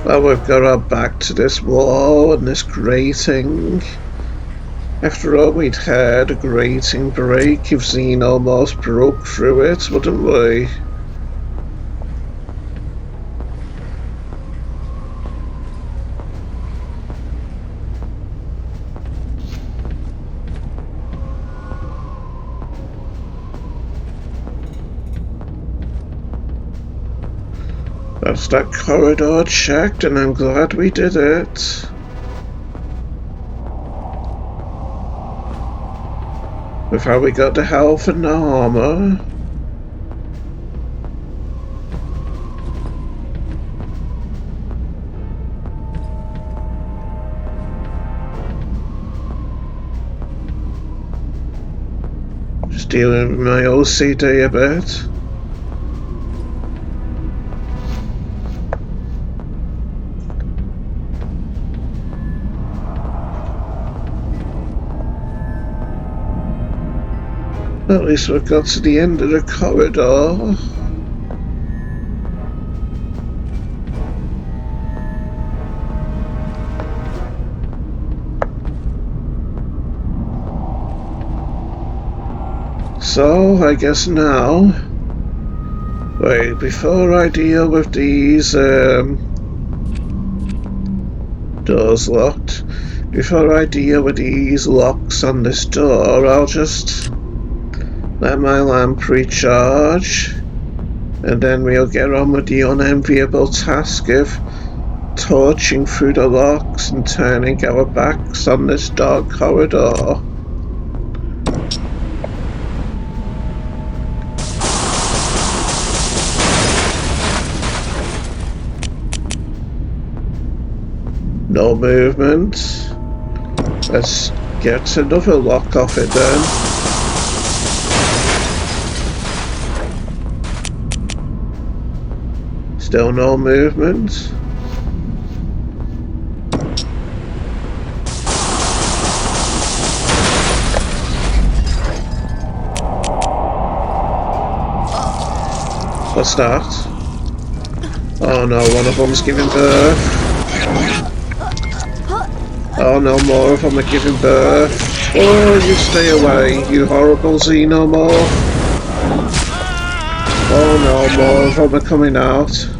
Well, we've got our back to this wall and this grating. After all, we'd had a grating break if xenomorphs broke through it, wouldn't we? That's that corridor checked, and I'm glad we did it. With how we got the health and the armour. Just dealing with my OCD a bit. At least we've got to the end of the corridor. So, I guess now... Wait, before I deal with these, doors locked. Before I deal with these locks on this door, I'll just... let my lamp recharge, and then we'll get on with the unenviable task of torching through the locks and turning our backs on this dark corridor. No movement. Let's get another lock off it then. Still no movement. What's that? Oh no, one of them's giving birth. Oh no, more of them are giving birth. Oh, you stay away, you horrible xenomorph. Oh no, more of them are coming out.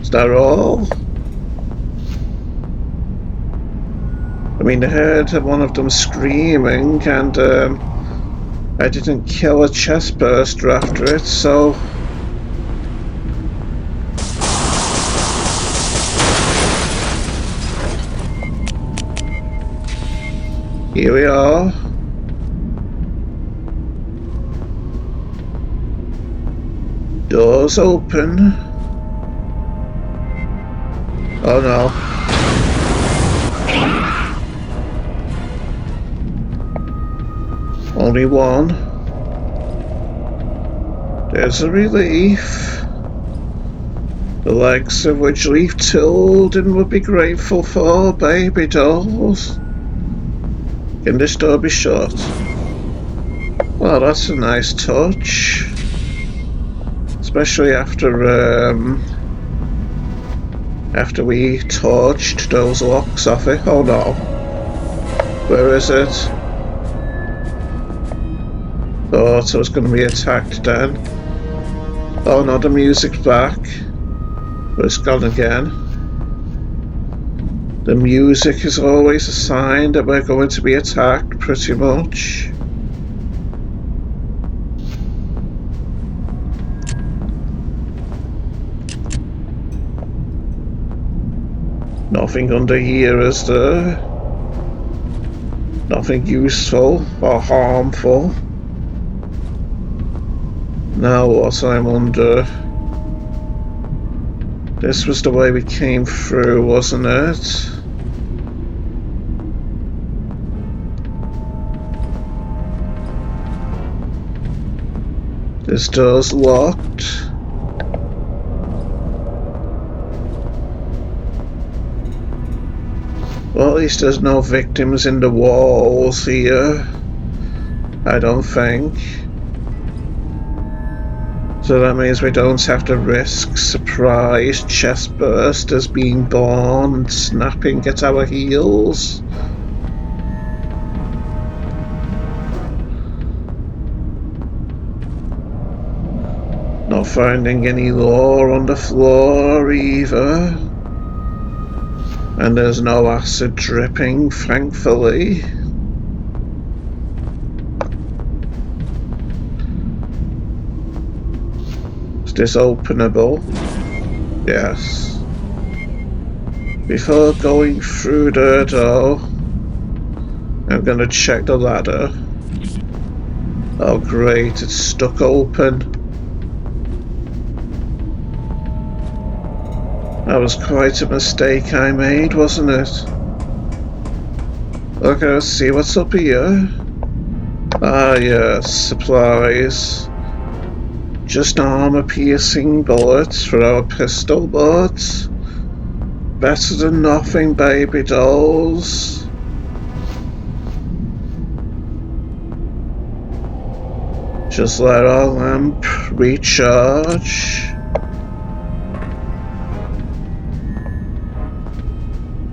Is that all? I mean, I heard one of them screaming and I didn't kill a chest burster after it, so... Here we are. Doors open. Oh no. Only one. There's a relief. The likes of which Leaf Tilden would be grateful for, baby dolls. Can this door be shut? Well, that's a nice touch. Especially after we torched those locks off it. Oh no. Where is it? Thought I was going to be attacked then. Oh no, the music's back. But it's gone again. The music is always a sign that we're going to be attacked, pretty much. Nothing under here, is there? Nothing useful or harmful. Now what I'm under. This was the way we came through, wasn't it? This door's locked. Well, at least there's no victims in the walls here. I don't think. So that means we don't have to risk surprise chest bursters being born and snapping at our heels. Not finding any lore on the floor either. And there's no acid dripping, thankfully. Is this openable? Yes. Before going through there though, I'm gonna check the ladder. Oh great, it's stuck open. That was quite a mistake I made, wasn't it? Okay, let's see what's up here. Ah yes, supplies. Just armor-piercing bullets for our pistol butts. Better than nothing, baby dolls. Just let our lamp recharge.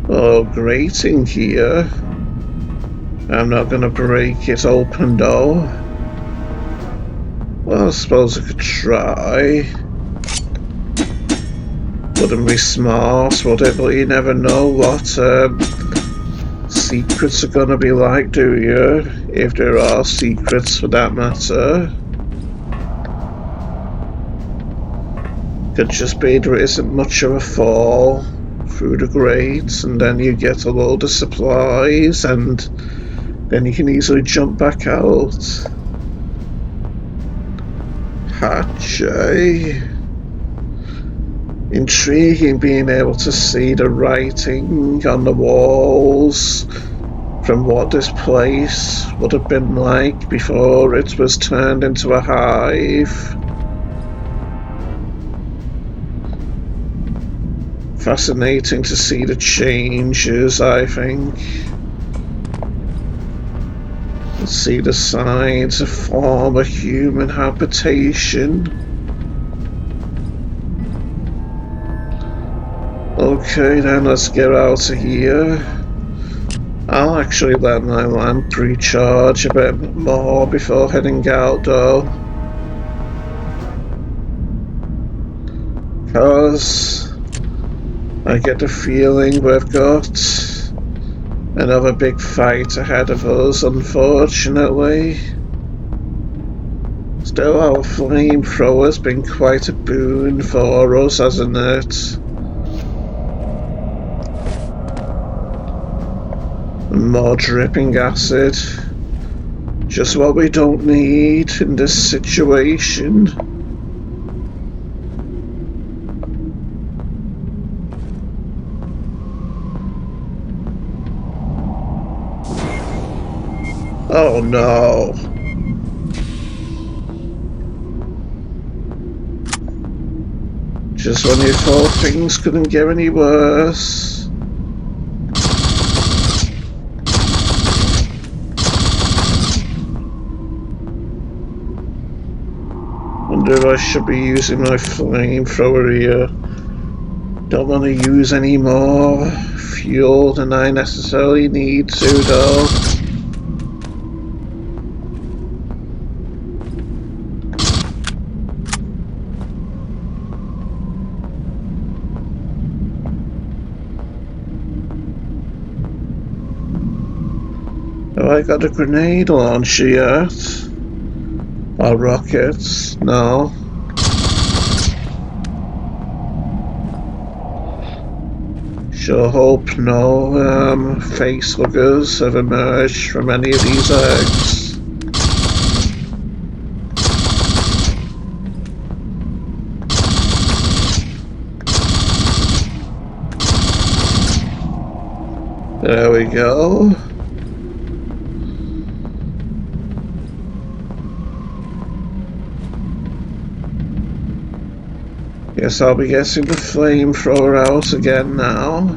Oh, grating here. I'm not gonna break it open though. Well, I suppose I could try. Wouldn't be smart, would it? But you never know what secrets are gonna be like, do you? If there are secrets for that matter. Could just be there isn't much of a fall through the grates, and then you get a load of supplies, and then you can easily jump back out. Hatch, eh? Intriguing being able to see the writing on the walls from what this place would have been like before it was turned into a hive. Fascinating to see the changes, I think. See the signs of former human habitation. Okay, then let's get out of here. I'll actually let my lamp recharge a bit more before heading out though. Because I get the feeling we've got another big fight ahead of us, unfortunately. Still, our flamethrower's been quite a boon for us, hasn't it? More dripping acid. Just what we don't need in this situation. Oh no. Just when you thought things couldn't get any worse. Wonder if I should be using my flamethrower here. Don't want to use any more fuel than I necessarily need to though. Have I got a grenade launcher yet? Or rockets? No. Sure hope no facehuggers have emerged from any of these eggs. There we go. Guess I'll be getting the flamethrower out again now.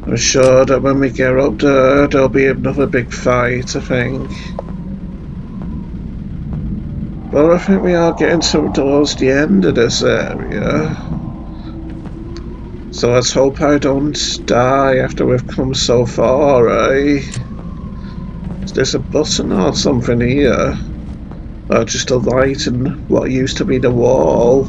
I'm sure that when we get up there, there'll be another big fight, I think. But I think we are getting towards the end of this area. So let's hope I don't die after we've come so far, eh? Is this a button or something here? Or just a light in what used to be the wall?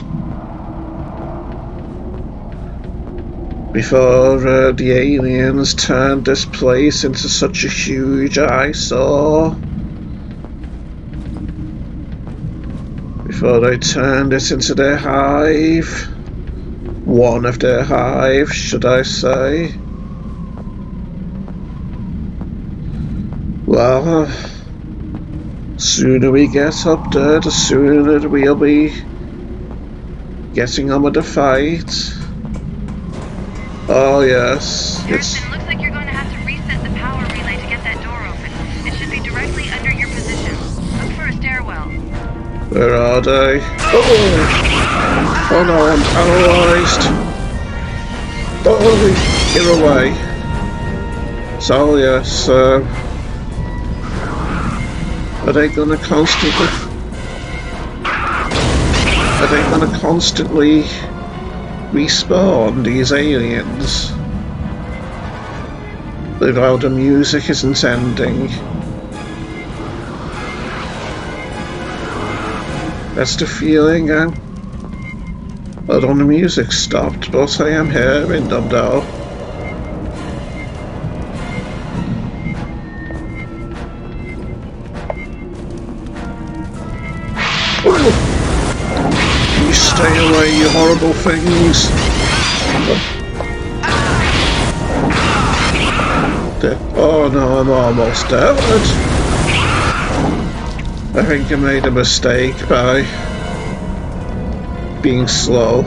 Before the aliens turned this place into such a huge eyesore. Before they turned it into their hive. One of their hives, should I say. Well, sooner we get up there, the sooner we'll be getting on with the fight. Oh yes, Harrison, looks like you're going to have to reset the power relay to get that door open. It should be directly under your position. Look for a stairwell. Where are they? Oh no, I'm paralyzed. Oh, get away. So yes, are they gonna constantly respawn, these aliens? Without the music isn't ending. That's the feeling. Although the music stopped, but I am hearing them though. You stay away, you horrible things. Oh no, I'm almost dead. I think I made a mistake by being slow.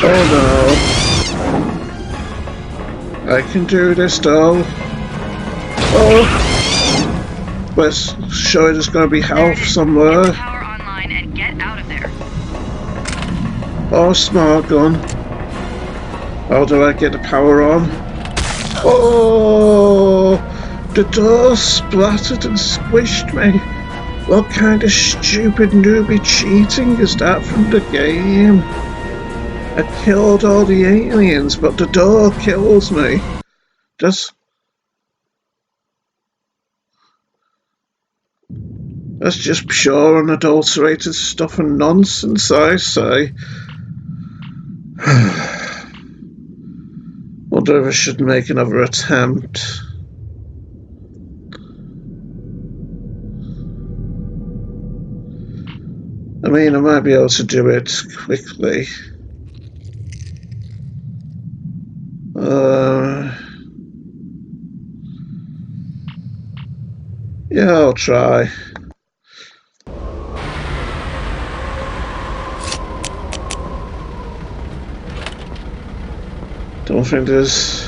Oh I can do this though. Oh! But sure there's gonna be health somewhere. Get the power online and get out of there. Oh, smart gun. How do I get the power on? Oh! The door splattered and squished me. What kind of stupid newbie cheating is that from the game? I killed all the aliens, but the door kills me. That's just pure unadulterated stuff and nonsense, I say. Wonder if I should make another attempt. I mean, I might be able to do it quickly. Yeah, I'll try. Don't think there's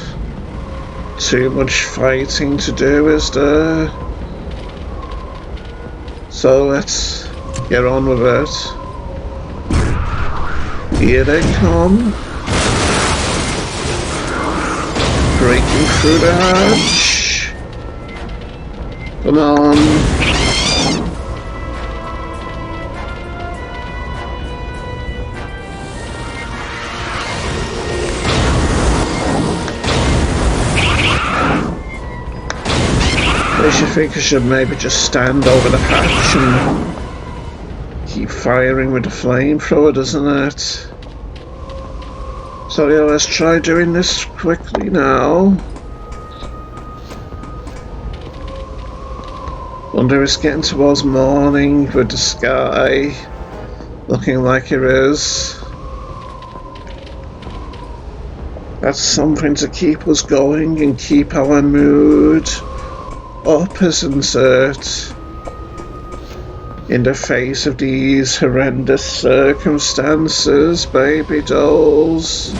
too much fighting to do, is there? So let's get on with it. Here they come. Breaking through the hatch. Come on. I think I should maybe just stand over the hatch and keep firing with the flamethrower, doesn't it? So yeah, let's try doing this quickly now. Wonder if it's getting towards morning with the sky looking like it is. That's something to keep us going and keep our mood up, isn't it? In the face of these horrendous circumstances, baby dolls.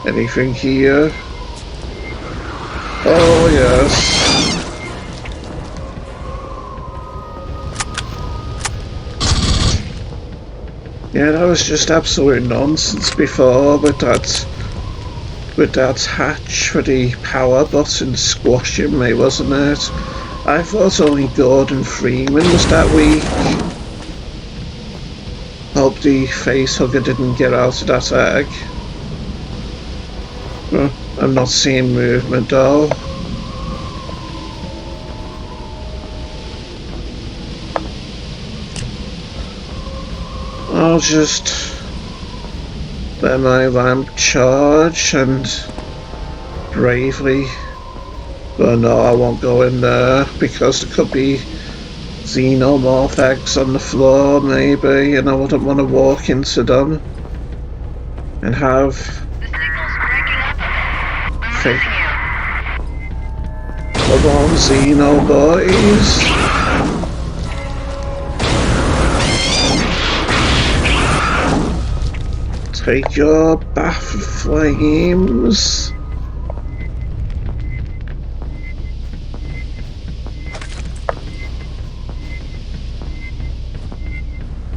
Anything here? Oh yes. Yeah, that was just absolute nonsense before with that hatch for the power button squashing me, wasn't it? I thought only Gordon Freeman was that weak. Hope the facehugger didn't get out of that egg. I'm not seeing movement though. I'll just let my lamp charge and bravely... Well, no, I won't go in there because there could be xenomorph eggs on the floor maybe, and I wouldn't want to walk into them and have... The signal's breaking up. I'm losing you. Come on, Xeno boys. Take your bath of flames.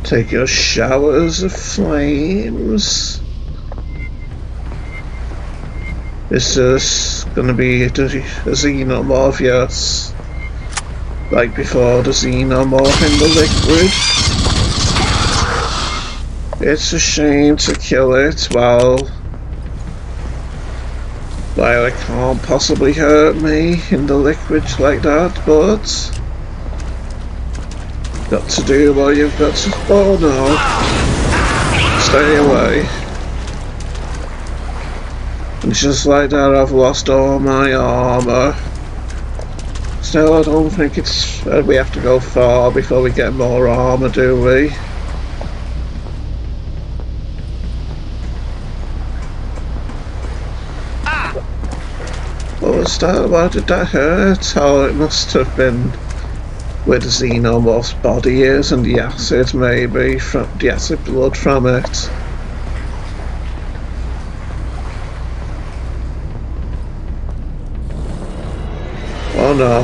Take your showers of flames. This is gonna be a xenomorph, yes. Like before, the xenomorph in the liquid. It's a shame to kill it while it can't possibly hurt me in the liquid like that, but got to do what you've got to... Oh no! Stay away. And just like that, I've lost all my armour. Still, I don't think it's... we have to go far before we get more armour, do we? What was that? Why did that hurt? Oh, it must have been where the xenomorph's body is and the acid, maybe, from the acid blood from it. Oh no.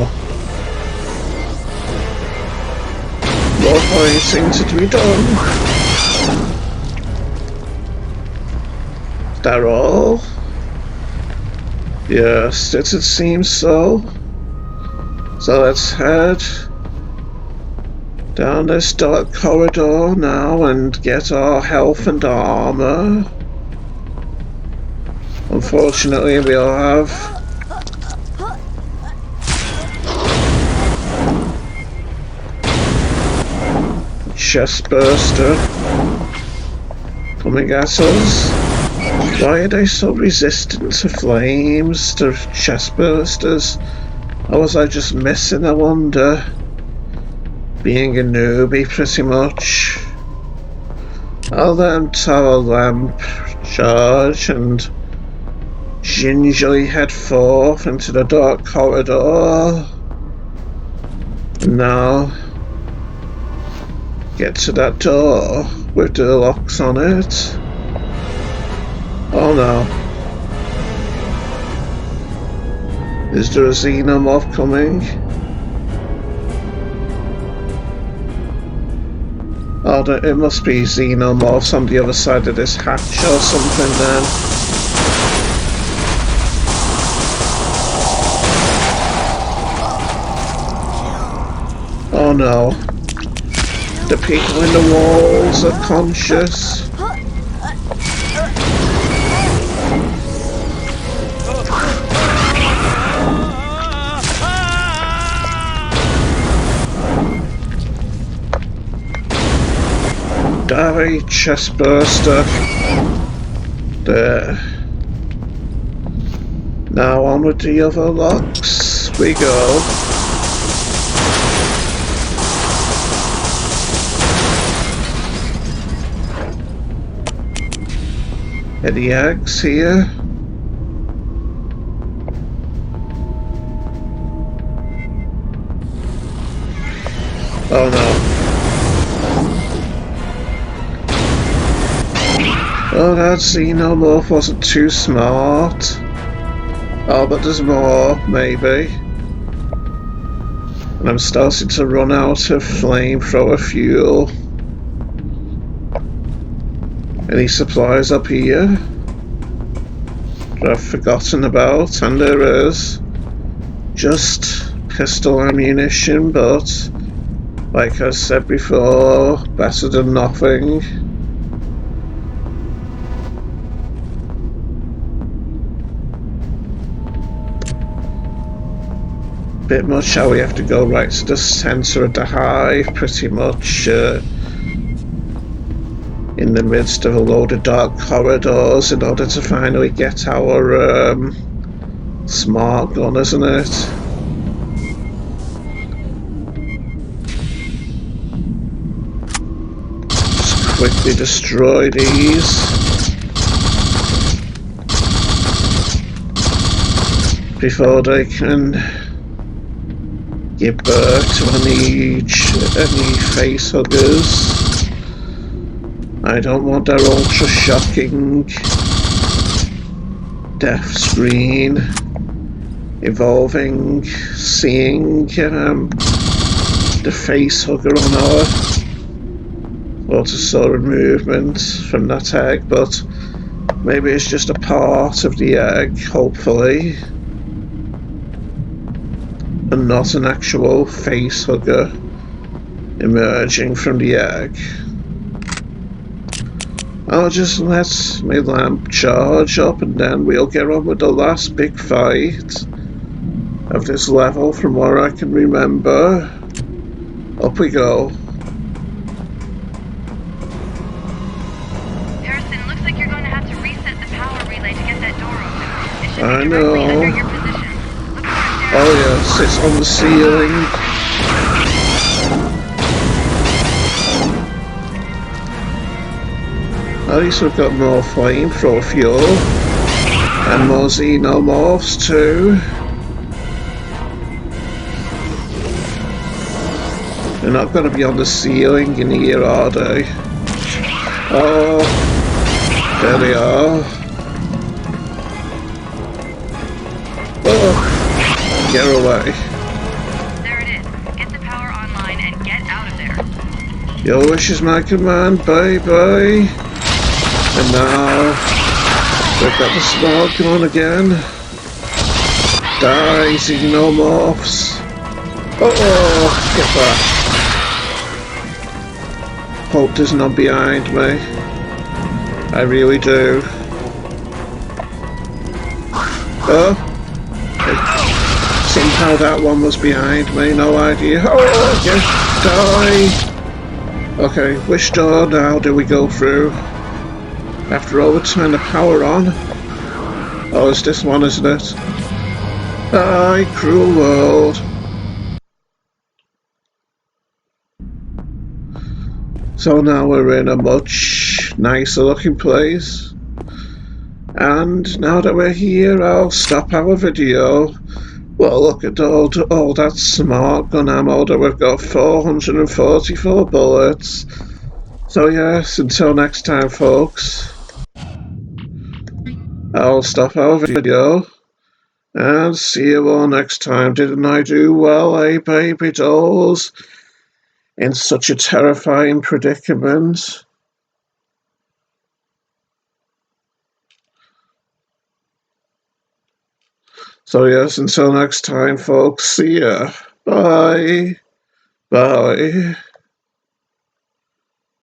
More fighting to be done. Is that all? Yes, it seems so. So let's head down this dark corridor now and get our health and armor. Unfortunately, we'll have chest burster coming at us. Why are they so resistant to flames, to chest bursters? Or was I just missing, I wonder? Being a newbie, pretty much. I'll let tower lamp charge and gingerly head forth into the dark corridor. And now get to that door with the locks on it. Oh no. Is there a xenomorph coming? Oh, it must be xenomorphs on the other side of this hatch or something then. Oh no. The people in the walls are conscious. Die, chest burster. There. Now on with the other locks we go. Any eggs here? Oh no. Oh, that xenomorph wasn't too smart. Oh, but there's more, maybe. And I'm starting to run out of flamethrower fuel. Any supplies up here that I've forgotten about? And there is. Just pistol ammunition, but like I said before, better than nothing. Bit much how we have to go right to the centre of the hive, pretty much in the midst of a load of dark corridors in order to finally get our smart gun, isn't it? Just quickly destroy these before they can give birth to any face huggers. I don't want their ultra shocking death screen involving seeing the face hugger on our autosaur movement from that egg, but maybe it's just a part of the egg, hopefully, and not an actual face hugger emerging from the egg. I'll just let my lamp charge up and then we'll get on with the last big fight of this level from what I can remember. Up we go. Harrison, looks like you're going to have to reset the power relay to get that door open. It should I be directly know. under your position. Look for it there. Oh yes, it's on the ceiling. At least we've got more flamethrower fuel. And more xenomorphs too. They're not going to be on the ceiling in here, are they? Oh, there they are. Oh, get away. Your wish is my command, bye-bye. And now, we've got the smoke going again. Die, xenomorphs. Uh-oh, get back. Hope there's none behind me. I really do. Oh. Somehow that one was behind me, no idea. Oh, yeah, die! Okay, which door now do we go through? After all, we'll turn the power on. Oh, it's this one, isn't it? Aye, cruel world. So now we're in a much nicer looking place. And now that we're here, I'll stop our video. Well, look at all that smart gun ammo that we've got, 444 bullets. So yes, until next time, folks, I'll stop our video. And see you all next time. Didn't I do well, eh, baby dolls? In such a terrifying predicament. So yes, until next time, folks, see ya. Bye. Bye.